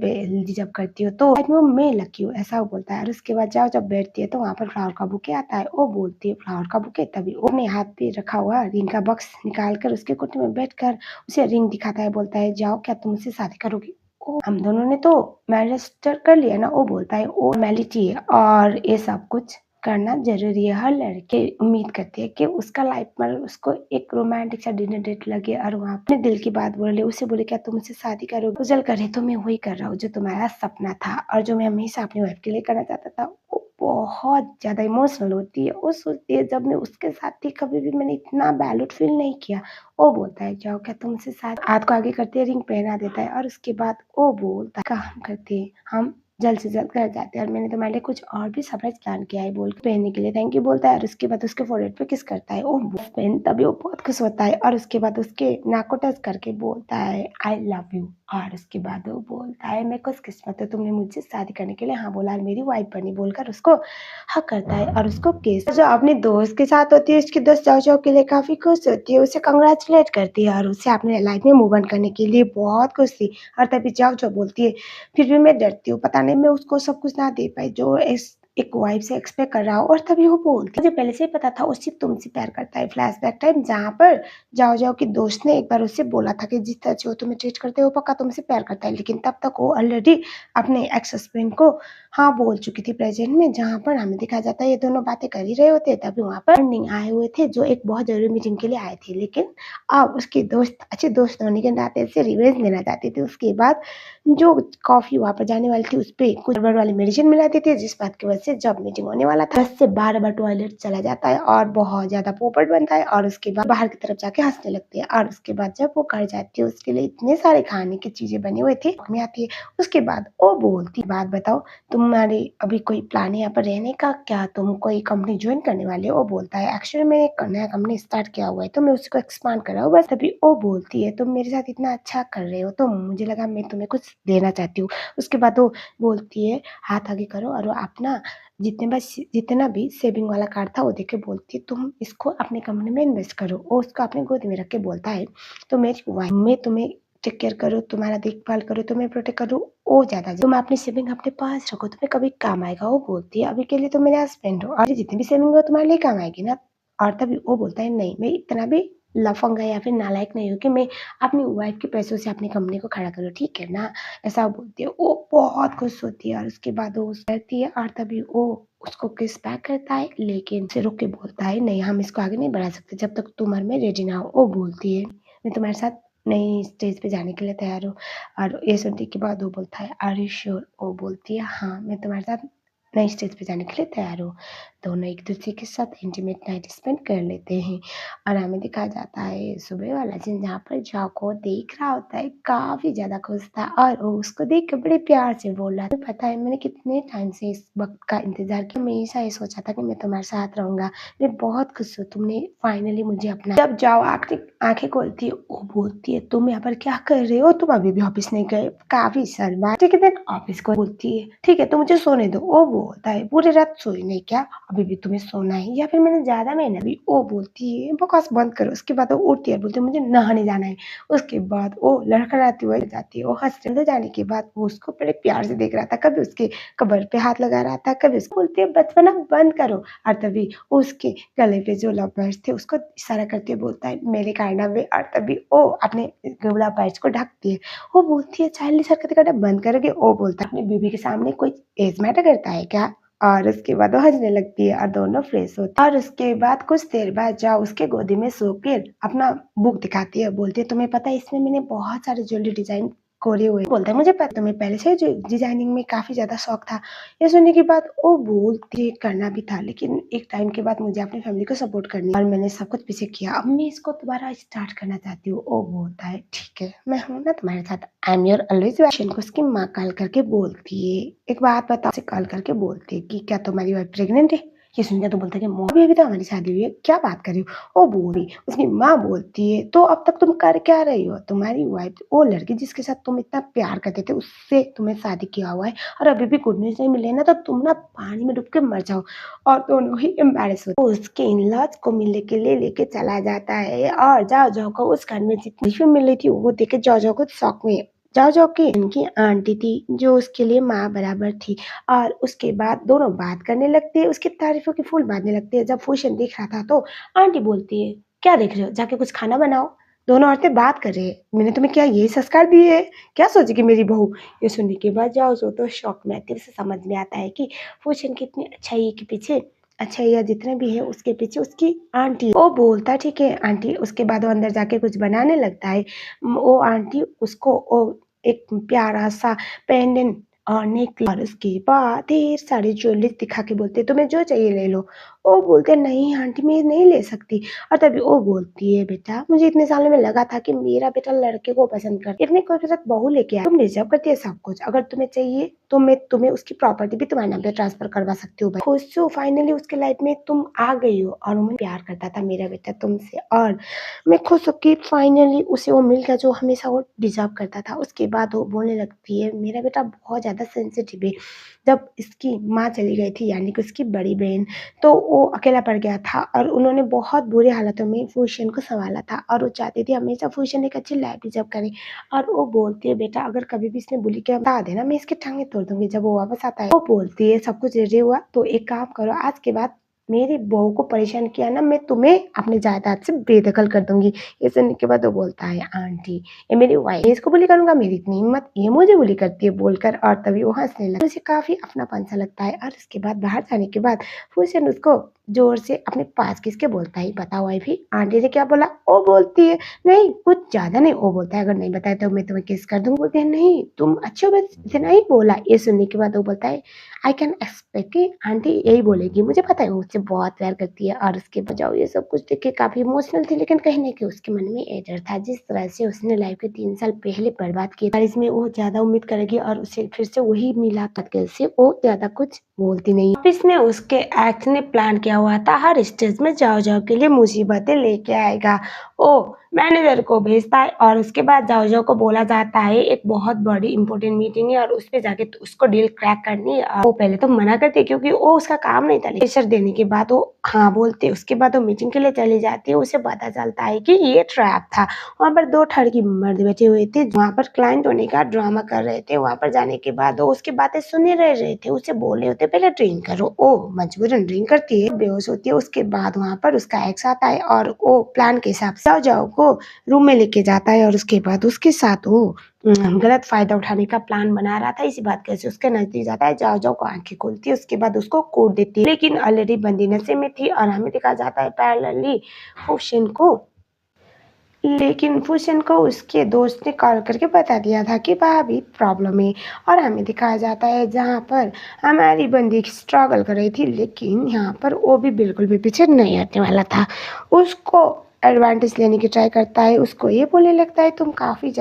जब करती हो तो लाइफ में मैं लकी हूँ, ऐसा वो बोलता है। और उसके बाद जाओ जब बैठती है तो वहाँ पर फ्लावर का बुके आता है। वो बोलती है, फ्लावर का बुके? तभी वो अपने हाथ पे रखा हुआ रिंग का बॉक्स निकाल कर उसके कोठरी में बैठकर उसे रिंग दिखाता है, बोलता है, जाओ क्या तुम मुझसे शादी करोगी? ओ, हम दोनों ने तो मैरिज रजिस्टर कर लिया ना। वो बोलता है, वो फॉर्मेलिटी है और ये सब कुछ करना ज़रूरी है। हर लड़के उम्मीद करते हैं कि उसका लाइफ में उसको एक रोमांटिक सा डिनर डेट लगे और वहाँ अपने दिल की बात बोले, उसे बोले, क्या तुम मुझसे शादी करोगे? गुजल करे तो मैं वही कर रहा हूँ जो तुम्हारा सपना था और जो मैं हमेशा अपनी वाइफ के लिए करना चाहता था। वो बहुत ज़्यादा इमोशनल होती है। वो सोचती है, जब मैं उसके साथ थी कभी भी मैंने इतना वैल्यूड फील नहीं किया। वो बोलता है, जाओ क्या तुम मुझसे शादी? हाथ को आगे करते रिंग पहना देता है और उसके बाद वो बोलता है, काम करते हैं हम जल्द से जल्द घर जाते हैं और मैंने तुम्हारे लिए कुछ और भी सरप्राइज़ प्लान किया है, बोल के पहनने के लिए थैंक यू बोलता है और उसके बाद उसके फोrehead पे किस करता है। ओह! बहन तभी वो बहुत खुश होता है और उसके बाद उसके नाक को टच करके बोलता है, आई लव यू। और उसके बाद वो बोलता है, मैं खुशकिस्मत हूँ तुमने मुझसे शादी करने के लिए हाँ बोला और मेरी वाइफ बनी, बोलकर उसको हग करता है और उसको किस। जो अपने दोस्त के साथ होती है, उसकी दोस्त चाव-चाव के लिए काफ़ी खुश होती है, उसे कांग्रेचुलेट करती है और उसे अपने लाइफ में मूव ऑन करने के लिए बहुत खुश थी। और तभी चाव-चाव बोलती है, फिर भी मैं डरती हूँ, पता नहीं मैं उसको सब कुछ ना दे पाई जो एक वाइफ से एक्सपेक्ट कर रहा हूँ। और तभी वो बोलती है, मुझे पहले से ही पता था वो सिर्फ तुमसे प्यार करता है। फ्लैशबैक टाइम जहाँ पर जाओ जाओ की दोस्त ने एक बार उससे बोला था कि जिस तरह से वो तुम्हें ट्रीट करते हो पक्का तुमसे प्यार करता है, लेकिन तब तक वो ऑलरेडी अपने एक्स हस्बैंड को हाँ बोल चुकी थी प्रेजेंट में। जहाँ पर हमें दिखाया जाता है ये दोनों बातें कर ही रहे होते हैं, तभी वहाँ पर बॉन्डिंग आए हुए थे जो एक बहुत जरूरी मीटिंग के लिए आए थे, लेकिन अब उसकी दोस्त अच्छे दोस्त होने के नाते से रिवेंज लेना चाहती थी। उसके बाद जो कॉफ़ी वहाँ पर जाने वाली थी उसपे कुछ गड़बड़ वाली मेडिसिन मिला देती है, जिस बात की वजह से जब मीटिंग होने वाला था 10 से 12 बार टॉयलेट चला जाता है और बहुत ज़्यादा पोपट बनता है और उसके बाद बाहर की तरफ जाके हँसने लगती है। और उसके बाद जब वो घर जाती है उसके लिए इतने सारे खाने की चीज़ें बनी हुई थी में आती है। उसके बाद वो बोलती, बात बताओ तुम्हारी अभी कोई प्लान है यहाँ पर रहने का? क्या तुम कोई कंपनी जॉइन करने वाले हो? वो बोलता है, एक्चुअली मैंने एक नया कंपनी स्टार्ट किया हुआ है तो मैं उसी को एक्सपांड कर रहा हूँ बस। तभी वो बोलती है, तुम मेरे साथ इतना अच्छा कर रहे हो तो मुझे लगा मैं तुम्हें कुछ देना चाहती हूँ। उसके बाद वो बोलती है, हाथ आगे करो और वो अपना जितना भी सेविंग वाला कार्ड था वो देके बोलती है, तुम इसको अपनी कंपनी में इन्वेस्ट करो। वो उसको अपनी गोद में रख के बोलता है, तो मेरी वाइफ मैं तुम्हें टेक केयर करूँ, तुम्हारा देखभाल करूँ, तुम्हें प्रोटेक्ट करूँ, वो ज़्यादा तुम अपनी सेविंग अपने पास रखो, तुम्हें कभी काम आएगा। वो बोलती है, अभी के लिए तुम मेरे हस्बैंड हो और जितनी भी सेविंग हो तुम्हारे लिए काम आएगी ना। और तभी वो बोलता है, नहीं मैं इतना भी लफंगा या फिर नालायक नहीं हूँ कि मैं अपनी वाइफ के पैसों से अपनी कंपनी को खड़ा करूँ, ठीक है ना? ऐसा बोलती है। वो बहुत खुश होती है और उसके बाद वो कहती है और तभी वो उसको किस बैक करता है, लेकिन उसे रोक के बोलता है, नहीं हम इसको आगे नहीं बढ़ा सकते जब तक तुम और मैं रेडी ना हो। वो बोलती है, मैं तुम्हारे साथ नई स्टेज पे जाने के लिए तैयार हूँ। और ये सुनने के बाद वो बोलता है, आर यू श्योर? वो बोलती है, हाँ मैं तुम्हारे साथ नई स्टेज पे जाने के लिए तैयार हूँ। दोनों एक दूसरे के साथ इंटीमेट नाइट स्पेंड कर लेते हैं और हमें दिखाया जाता है सुबह वाला सीन जहाँ पर जाओ को देख रहा होता है, काफ़ी ज़्यादा खुश था और वो उसको देख के बड़े प्यार से बोल रहा था, पता है मैंने कितने टाइम से इस वक़्त का इंतज़ार किया, हमेशा ये सोचा था कि मैं तुम्हारे साथ रहूँगा। मैं बहुत खुश हूँ तुमने फाइनली मुझे अपना। जब जाओ आँखें खोलती है, वो बोलती है, तुम यहाँ पर क्या कर रहे हो? तुम अभी भी ऑफिस नहीं गए? काफ़ी शर्मा के दिन ऑफिस को बोलती है, ठीक है तो मुझे सोने दो। वो बोलता है, पूरी रात सोई नहीं क्या? अभी भी तुम्हें सोना है या फिर मैंने ज़्यादा मेहनत की? वो बोलती है, बकवास बंद करो। उसके बाद वो उठती है, बोलती है, मुझे नहाने जाना है। उसके बाद वो लड़खड़ाती हुई जाती है। वो हँसते हुए जाने के बाद वो उसको बड़े प्यार से देख रहा था, कभी उसके कमर पे हाथ लगा रहा था, कभी उसको बोलती है, बचपना बंद करो। और तभी उसके गले पे जो लव बर्ड्स थे उसको इशारा करते हुए बोलता है, मेरे कारनामे। और तभी वो अपने लव बर्ड्स को ढकती है। वो बोलती है, चाइल्डिश हरकतें करना बंद करोगे? वो बोलता है, अपनी बीवी के सामने कोई एज मैटर करता है क्या? और उसके बाद वो हँसने लगती है और दोनों फ्रेश होते हैं। और उसके बाद कुछ देर बाद जाओ उसके गोदी में सो कर अपना बुक दिखाती है, बोलती है, तुम्हें पता है इसमें मैंने बहुत सारे ज्वेलरी डिजाइन कोरे हुए। बोलता है, मुझे पता तुम्हें पहले से जो डिजाइनिंग में काफी ज्यादा शौक था। ये सुनने के बाद वो बोलती है, करना भी था लेकिन एक टाइम के बाद मुझे अपनी फैमिली को सपोर्ट करनी और मैंने सब कुछ पीछे किया, अब मैं इसको दोबारा स्टार्ट करना चाहती हूँ। वो बोलता है, ठीक है मैं हूँ ना तुम्हारे साथ, आई एम योर ऑलवेज वैशन। को उसकी माँ कॉल करके बोलती है, एक बात बताओ, से कॉल करके बोलती है कि क्या तुम्हारी वाइफ प्रेग्नेंट है? ये सुन के तो बोलता है कि अभी-अभी तो हमारी शादी हुई है, क्या बात कर रही हो? वो बोली उसकी माँ बोलती है, "तो अब तक तुम कर क्या रही हो? तुम्हारी वाइफ वो लड़की जिसके साथ तुम इतना प्यार करते थे, उससे तुम्हें शादी किया हुआ है और अभी भी गुड न्यूज़ नहीं मिले ना, तो तुम ना पानी में डूब के मर जाओ।" और दोनों ही एम्बैरेस होते हैं। वो उसके इन-लॉज़ को मिलने के लिए लेके चला जाता है और जाओ-जाओ को उस घर में जितनी भी मिल रही थी, वो देख के जाओ-जाओ को शॉक में जाओ-जाओ की इनकी आंटी थी, जो उसके लिए माँ बराबर थी। और उसके बाद दोनों बात करने लगते हैं, उसकी तारीफ़ों के फूल बाँधने लगते हैं। जब फूशन देख रहा था तो आंटी बोलती है, "क्या देख रहे हो? जाके कुछ खाना बनाओ। दोनों औरतें बात कर रही हैं। मैंने तुम्हें क्या यही संस्कार दिए हैं? क्या सोचेगी मेरी बहू?" ये सुनने के बाद जाओ-जाओ तो शॉक में आती है। उसे समझ में आता है कि फूशन की इतनी अच्छाई के पीछे अच्छाइयाँ जितने भी हैं उसके पीछे उसकी आंटी है। वो बोलता है ठीक है आंटी, उसके बाद वो अंदर जाके कुछ बनाने लगता है। वो आंटी उसको वो एक प्यारा-सा पेंडेंट और नेकलेस और उसके बाद ढेर सारी ज्वेलरीज़ दिखा के बोलते हैं, "तुम्हें जो चाहिए ले लो।" वो बोलते हैं, "नहीं आंटी मैं नहीं ले सकती।" और तभी वो बोलती है, "बेटा मुझे इतने सालों में लगा था कि मेरा बेटा लड़के को पसंद करता है। इतनी खूबसूरत बहू लेके आया, तुम डिज़र्व करती है सब कुछ। अगर तुम्हें चाहिए तो मैं तुम्हें उसकी प्रॉपर्टी भी तुम्हारे नाम पे ट्रांसफ़र करवा सकती हूँ भाई। खुश हो फाइनली उसके लाइफ़ में तुम आ गई हो और वो प्यार करता था मेरा बेटा तुमसे और मैं खुश हूँ कि फाइनली उसे वो मिल गया जो हमेशा वो डिज़र्व करता था।" उसके बाद वो बोलने लगती है, "मेरा बेटा बहुत ज़्यादा सेंसिटिव है। जब इसकी माँ चली गई थी यानी कि उसकी बड़ी बहन, तो वो अकेला पड़ गया था और उन्होंने बहुत बुरी हालातों में फूशन को सँभाला था और वो चाहती थी हमेशा फूशन एक अच्छी लाइफ़ डिज़र्व करे। और वो बोलती है, "बेटा अगर कभी भी इसने bully किया बता देना, मैं इसकी टाँगें तोड़ दूँगी जब वो वापस आता है।" वो बोलती है, "सब कुछ रेडी हुआ तो एक काम करो आज के बाद मेरी बहू को परेशान किया ना मैं तुम्हें अपनी जायदाद से बेदखल कर दूँगी।" ये सुनने के बाद वो बोलता है, "आंटी ये मेरी वाइफ़ मैं इसको bully करूँगा, मेरी इतनी हिम्मत, ये मुझे bully करती है" बोलकर और तभी वो हँसने लगता है। मुझे काफ़ी अपनापन सा लगता है और उसके बाद बाहर जाने के बाद फूशन उसको ज़ोर से अपने पास खींच के बोलता है, "बताओ वाइफ़ी आंटी ने क्या बोला?" वो बोलती है, "नहीं, कुछ ज़्यादा नहीं।" वो बोलता है, "अगर नहीं बताया तो मैं तुम्हें किस कर दूँगी।" बोलते हैं, "नहीं, तुम अच्छे हो बस इतना ही बोला।" ये सुनने के बाद वो बोलता है, "आई कैन एक्सपेक्ट कि आंटी यही बोलेगी, मुझे पता है वो मुझसे बहुत प्यार करती है।" और उसके बजाय ये सब कुछ देख के काफ़ी इमोशनल थी, लेकिन कहीं न कहीं उसके मन में एक डर था, जिस तरह से उसने लाइफ़ के 3 साल पहले बर्बाद किए और इसमें वो ज़्यादा उम्मीद करेगी और उसे फिर से वही मिला करके से वो ज़्यादा कुछ बोलती नहीं। ऑफिस में उसके एक्स ने प्लान किया हुआ था हर स्टेज में जाओ-जाओ के लिए मुसीबतें लेके आएगा। वो मैनेजर को भेजता है और उसके बाद जाओ-जाओ को बोला जाता है एक बहुत बड़ी इम्पोर्टेंट मीटिंग है और उसपे जाके तो उसको डील क्रैक करनी है। वो पहले तो मना करती है क्योंकि वो उसका काम नहीं था। प्रेशर देने के बाद वो हाँ बोलती है। उसके बाद वो मीटिंग के लिए चली जाती है। उसे पता चलता है कि ये ट्रैप था। वहाँ पर 2 ठरकी मर्द बैठे हुए थे, वहाँ पर क्लाइंट होने का ड्रामा कर रहे थे। वहाँ पर जाने के बाद वो उसकी बातें सुन ही रहे थे। उसे बोल रहे होते पहले ड्रिंक करो। वो मजबूरन ड्रिंक करती है, बेहोश होती है। उसके बाद वहाँ पर उसका एक्स आता है और वो प्लान के हिसाब से जाओ को रूम में लेके जाता है और उसके बाद उसके साथ वो गलत फ़ायदा उठाने का प्लान बना रहा था। इसी बात की वजह से उसके नज़दीक जाता है, जाओ-जाओ को आँखें खोलती है, उसके बाद उसको कूट देती है। लेकिन ऑलरेडी बंदी नशे में थी और हमें दिखाया जाता है पैरेलली फूशन को लेकिन फूशन को उसके दोस्त ने कॉल करके बता दिया था कि भाभी प्रॉब्लम है और हमें दिखाया जाता है जहाँ पर हमारी बंदी स्ट्रगल कर रही थी लेकिन यहाँ पर वो भी बिल्कुल भी पीछे नहीं हटने वाला था। उसको एडवांटेज लेने की ट्राई करता है, उसको ये बोलने लगता है तुम काफ़ी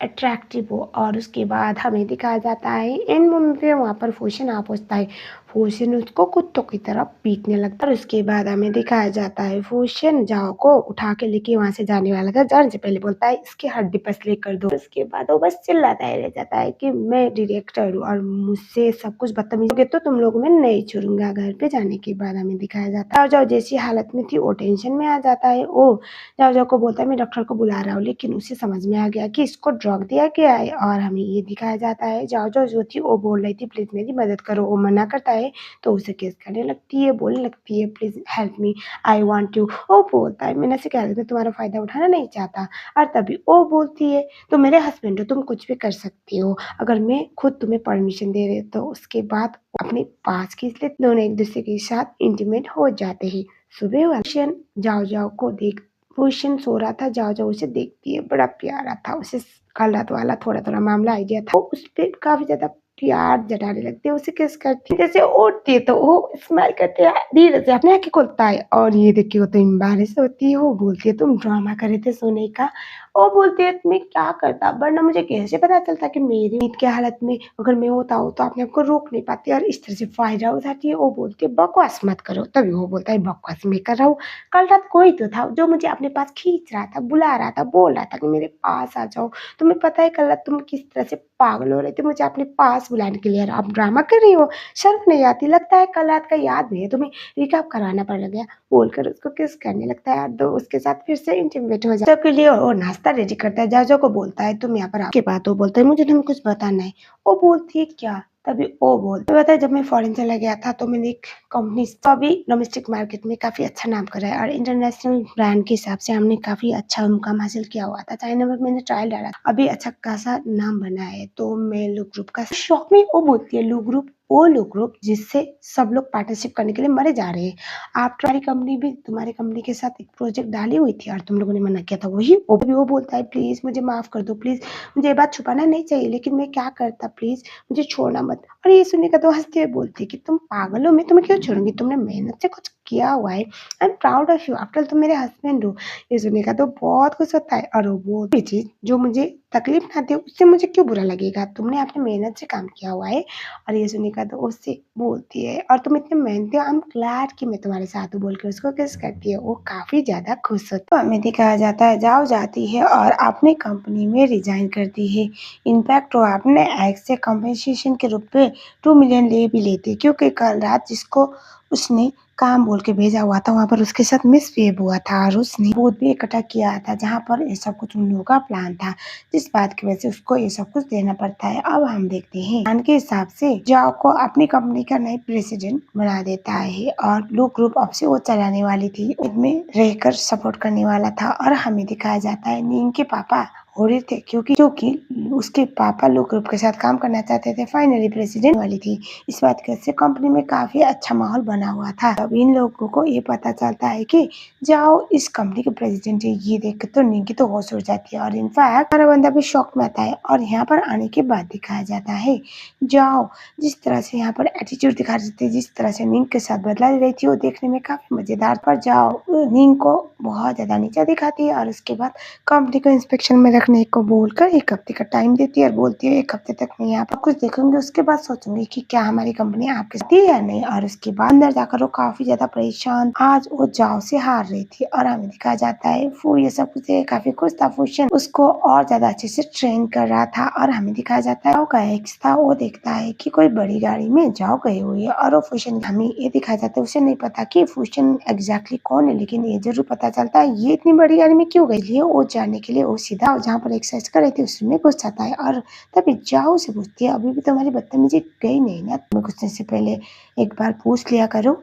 अट्रैक्टिव हो और उसके बाद हमें दिखाया जाता है इन मोमेंट पे वहाँ पर फूशन आ पहुँचता है। फूशन उसको कुत्तों की तरह पीटने लगता है और उसके बाद हमें दिखाया जाता है फूशन जाओ को उठा के लेके वहाँ से जाने वाला था। जाने से पहले बोलता है इसकी हड्डी पसली कर दो। उसके बाद वो बस चिल्लाता ही रह जाता है कि मैं डायरेक्टर हूँ और मुझसे सब कुछ बदतमीजी होगी तो तुम लोग मैं नहीं छोड़ूंगा। घर पे जाने के बाद हमें दिखाया जाता है जाओ जैसी हालत में थी वो टेंशन में आ जाता है। वो जाओ को बोलता है मैं डॉक्टर को बुला रहा हूँ लेकिन उसे समझ में आ गया कि इसको ड्रग दिया गया है और हमें ये दिखाया जाता है जाओ जो थी वो बोल रही थी प्लीज मेरी मदद करो। वो मना करता है तो उसे किस करने लगती है, बोलने लगती है please help me I want you. वो बोलता है मैं नशे की हालत में तुम्हारा फ़ायदा उठाना नहीं चाहता और तभी वो बोलती है तुम मेरे हस्बैंड हो, तुम कुछ भी कर सकती हो अगर मैं खुद तुम्हें परमिशन दे रही हूँ। तो उसके बाद अपने पास खींच लेते दोनों एक दूसरे के साथ इंटीमेट हो जाते हैं। सुबह वाला फूशन जाओ को देख फूशन सो रहा था, जाओ उसे देखती है, बड़ा प्यारा था। उसे कल रात वाला थोड़ा-थोड़ा मामला आइडिया था। वो उस पे काफ़ी ज़्यादा प्यार जताने लगती है, उसे किस करती है। जैसे उठती है तो वो स्माइल करते है, धीरे से अपनी आँखें खोलता है और ये देख के वो तो एम्बैरेस होती है, वो बोलती है तुम ड्रामा कर रहे थे सोने का वो बोलती है तुम्हें क्या करता, वरना मुझे कैसे पता चलता कि मेरी ईद की हालत में अगर मैं होता हूँ तो आपने आपको रोक नहीं पाती और इस तरह से फ़ायदा उठाती है। वो बोलती है बकवास मत करो, तभी वो बोलता है बकवास मैं कर रहा हूँ। कल रात कोई तो था जो मुझे अपने पास खींच रहा था, बुला रहा था, बोल रहा था कि मेरे पास आ जाओ। तुम्हें पता है कल रात तुम किस तरह से पागल हो रहे थे मुझे अपने पास बुलाने के लिए और आप ड्रामा कर रही हो, शर्म नहीं आती? लगता है कल रात का याद नहीं है तुम्हें, रिकैप कराना पड़ गया। बोलकर उसको किस करने लगता है और दो उसके साथ फिर से इंटीमेट हो जाता है। के लिए वो नाश्ता रेडी करता है, जाजो को बोलता है तुम यहाँ पर आओ। के बाद वो बोलता है मुझे तुम्हें कुछ बताना है। वो बोलती है क्या? तभी वो बोलता है जब मैं फॉरेन चला गया था तो मैंने एक कंपनी तो अभी डोमेस्टिक मार्केट में काफ़ी अच्छा नाम करा है और इंटरनेशनल ब्रांड के हिसाब से हमने काफ़ी अच्छा मुकाम हासिल किया हुआ था। चाइना में मैंने ट्रायल डाला, अभी अच्छा खासा नाम बना है। तो मैं लू ग्रुप का शौक में वो बोलती है लू ग्रुप वो लू ग्रुप जिससे सब लोग पार्टनरशिप करने के लिए मरे जा रहे हैं। आप तुम्हारी कंपनी भी तुम्हारी कंपनी के साथ एक प्रोजेक्ट डाली हुई थी और तुम लोगों ने मना किया था, वही वो बोलता है प्लीज़ मुझे माफ़ कर दो, प्लीज़ मुझे ये बात छुपाना नहीं चाहिए लेकिन मैं क्या करता, प्लीज़ मुझे छोड़ना मत। और ये सुनने का तो हँसते हुए बोलती है कि तुम पागल हो, मैं तुम्हें क्यों छोड़ूँगी? तुमने मेहनत से कुछ किया हुआ है। I am proud of you, after all तुम मेरे हस्बैंड हो। ये सुनने का तो बहुत कुछ होता है और वो भी चीज़ जो मुझे तकलीफ़ ना दे उससे मुझे क्यों बुरा लगेगा? तुमने अपनी मेहनत से काम किया हुआ है। और ये सुनने का तो उससे बोलती है और तुम इतने मेहनती हो, आई एम ग्लैड कि मैं तुम्हारे साथ हूँ बोल के उसको किस करती है। वो काफ़ी ज़्यादा खुश होती है। तो हमें दिखाया जाता है जाओ जाती है और अपनी कंपनी में रिज़ाइन करती है। इनफैक्ट वो अपने एक्स से कंपनसेशन के रूप में 2 मिलियन ले भी लेती है क्योंकि कल रात जिसको उसने काम बोल के भेजा हुआ था वहाँ पर उसके साथ मिसबिहेव हुआ था और उसने सबूत भी इकट्ठा किया था जहाँ पर ये सब कुछ उन लोगों का प्लान था, जिस बात की वजह से उसको ये सब कुछ देना पड़ता है। अब हम देखते हैं प्लान के हिसाब से जाओ को अपनी कंपनी का नई प्रेसिडेंट बना देता है और लू ग्रुप अब से वो चलाने वाली थी, इसमें रहकर सपोर्ट करने वाला था और हमें दिखाया जाता है नींग के पापा हो रहे थे क्योंकि उसके पापा लू ग्रुप के साथ काम करना चाहते थे। फाइनली प्रेसिडेंट वाली थी, इस बात की वजह से कंपनी में काफी अच्छा माहौल बना हुआ था। तब इन लोगों को ये पता चलता है कि जाओ इस कंपनी के प्रेसिडेंट है, ये देख के तो नींग की तो होश उड़ जाती है और इनफैक्ट हमारा बंदा भी शौक में आता है और यहाँ पर आने के बाद दिखाया जाता है जाओ जिस तरह से यहाँ पर एटीट्यूड दिखा रही थी, जिस तरह से नींग के साथ बदला ले रही थी वो देखने में काफी मजेदार। पर जाओ नींग को बहुत ज्यादा नीचा दिखाती है और उसके बाद कंपनी को इंस्पेक्शन में रखने को बोलकर 1 हफ्ते का टाइम देती है और बोलती है 1 हफ्ते तक मैं यहाँ पर कुछ देखूंगी, उसके बाद सोचूंगी कि क्या हमारी कंपनी आपके साथ है या नहीं। और उसके बाद अंदर जाकर वो काफी ज्यादा परेशान, आज वो जाओ से हार रही थी और हमें दिखाया जाता है वो ये सब कुछ काफी खुश था। फूशन उसको और ज्यादा अच्छे से ट्रेन कर रहा था और हमें दिखाया जाता है जाओ का एक्स था वो देखता है कि कोई बड़ी गाड़ी में जाओ गई हुई है और वो फूशन हमें ये दिखाया जाता है उसे नहीं पता कि फूशन एग्जैक्टली कौन है, लेकिन ये जरूर पता चलता है ये इतनी बड़ी गाड़ी में क्यों गई। लिए वो जानने के लिए वो सीधा जहाँ पर एक्सरसाइज कर रही थी उसमें घुस जाता है और तभी जाओ से पूछती है अभी भी तुम्हारी बदतमीजी गई नहीं ना, तुम्हें घुसने से पहले एक बार पूछ लिया करो।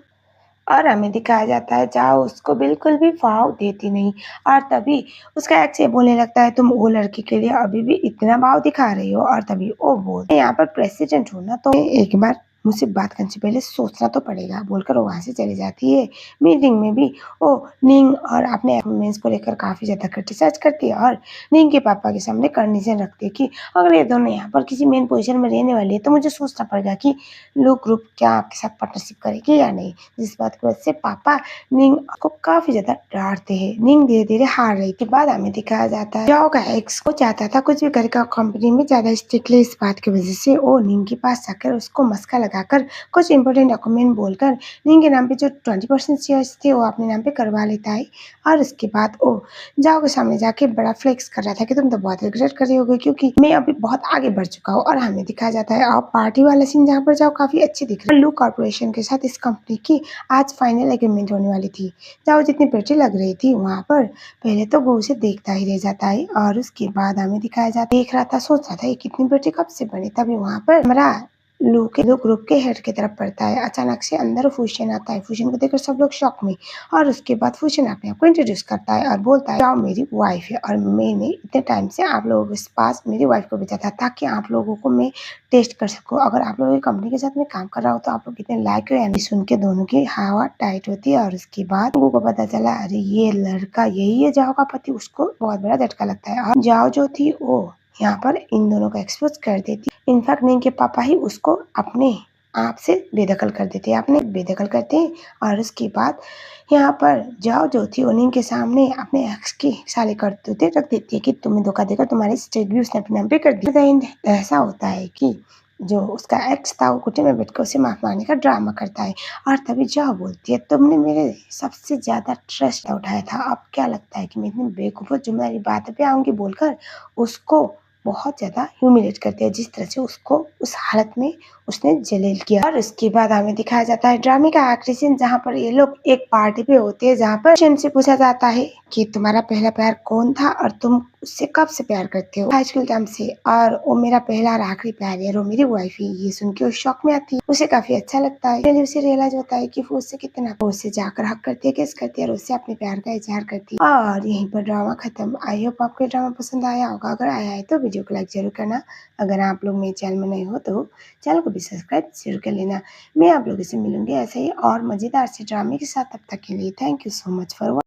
और हमें दिखाया जाता है जाओ उसको बिल्कुल भी भाव देती नहीं और तभी उसका एक्स ये बोलने लगता है तुम वो लड़की के लिए अभी भी इतना भाव दिखा रही हो और तभी वो बोलते यहाँ पर प्रेसिडेंट हूँ ना तो एक बार मुझसे बात करने से पहले सोचना तो पड़ेगा बोलकर वो वहां से चली जाती है। मीटिंग में भी वो निंग और अपने परफॉर्मेंस को लेकर काफी ज्यादा क्रिटिसाइज करती है और निंग के पापा के सामने कंडीशन रखती है कि अगर ये दोनों यहाँ पर किसी मेन पोजीशन में रहने वाली है तो मुझे सोचना पड़ेगा कि लोग ग्रुप क्या आपके साथ पार्टनरशिप करेगी या नहीं, जिस बात की वजह से पापा निंग को काफी ज्यादा डांटते हैं। निंग धीरे धीरे हार रही थी। बाद हमें दिखाया जाता है जाओ का एक्स को चाहता था कुछ भी करेगा कंपनी में ज्यादा स्ट्रिक्टली, इस बात की वजह से वो निंग के पास जाकर उसको मस्का लगाकर कुछ इंपोर्टेंट डॉक्यूमेंट बोलकर निंग के नाम पे जो 20% शेयर्स थे वो अपने नाम पे करवा लेता है और उसके बाद वो जाओ के सामने जाके बड़ा फ्लेक्स कर रहा था कि तुम तो बहुत रिग्रेट कर रही होगी क्योंकि मैं अभी बहुत आगे बढ़ चुका हूँ। और हमें दिखाया जाता है और पार्टी वाला सीन जहाँ पर जाओ काफी अच्छी दिख रही है। लू कॉर्पोरेशन के साथ इस कंपनी की आज फाइनल एग्रीमेंट होने वाली थी। जाओ जितनी प्रेटी लग रही थी वहाँ पर पहले तो वो उसे देखता ही रह जाता है और उसके बाद हमें दिखाया जाता है देख रहा था सोच रहा था ये कितनी प्रेटी कब से बनी, तभी वहाँ पर हमारा लू ग्रुप के हेड की तरफ पड़ता है। अचानक से अंदर फूशन आता है, फूशन को देखकर सब लोग शॉक में और उसके बाद फूशन अपने आप को इंट्रोड्यूस करता है और बोलता है जाओ मेरी वाइफ है और मैंने इतने टाइम से आप लोगों के पास मेरी वाइफ को भेजा था ताकि आप लोगों को मैं टेस्ट कर सकूं अगर आप लोगों की कंपनी के साथ मैं काम कर रहा हूँ तो आप लोग कितने लायक हो या नहीं। सुन के दोनों की हवा टाइट होती है और उसके बाद लोगों को पता चला अरे ये लड़का यही है जाओ का पति, उसको बहुत बड़ा झटका लगता है और जाओ जो थी वो यहाँ पर इन दोनों को एक्सपोज कर देती। इनफैक्ट निंग के पापा ही उसको अपने आपसे बेदखल कर देती है, आपने बेदखल करते हैं और उसके बाद यहाँ पर जाओ जो थी उन्हीं के सामने अपने एक्स की सारी करतूतें रख देती है कि तुम्हें धोखा देकर तुम्हारी स्टेट भी उसने अपने नाम पे कर दी। एट द एंड ऐसा होता है कि जो उसका एक्स था वो घुटने में बैठ के उसे माफ़ माँगने का ड्रामा करता है और तभी जाओ बोलती है तुमने मेरे सबसे ज़्यादा ट्रस्ट उठाया था, अब क्या लगता है कि मैं इतनी बेवकूफ़ हूँ जो मेरी बात पे आऊँगी बोलकर उसको बहुत ज़्यादा ह्यूमिलेट करती है, जिस तरह से उसको उस हालत में उसने जलील किया। और उसके बाद हमें दिखाया जाता है ड्रामे का आखिरी सीन जहाँ पर ये लोग एक पार्टी पे होते हैं जहाँ पर से पूछा जाता है कि तुम्हारा पहला प्यार कौन था और तुम उससे कब से प्यार करते हो? हाई स्कूल टाइम से। और वो मेरा पहला और आखिरी प्यार है और वो मेरी वाइफ है। ये सुन के वो शॉक में आती है, उसे काफ़ी अच्छा लगता है। पहले उसे रियलाइज़ होता है कि वो उससे कितना वो उससे जाकर हग करती है, किस करती है और उससे अपने प्यार का इज़हार करती है। और यहीं पर ड्रामा खत्म। आई होप आपको ये ड्रामा पसंद आया होगा। अगर आया है तो वीडियो को लाइक ज़रूर करना। अगर आप लोग मेरे चैनल में नए हो तो चैनल को भी सब्सक्राइब ज़रूर कर लेना। मैं आप लोगों से मिलूँगी ऐसे ही और मज़ेदार से ड्रामे के साथ। तब तक के लिए thank you so much for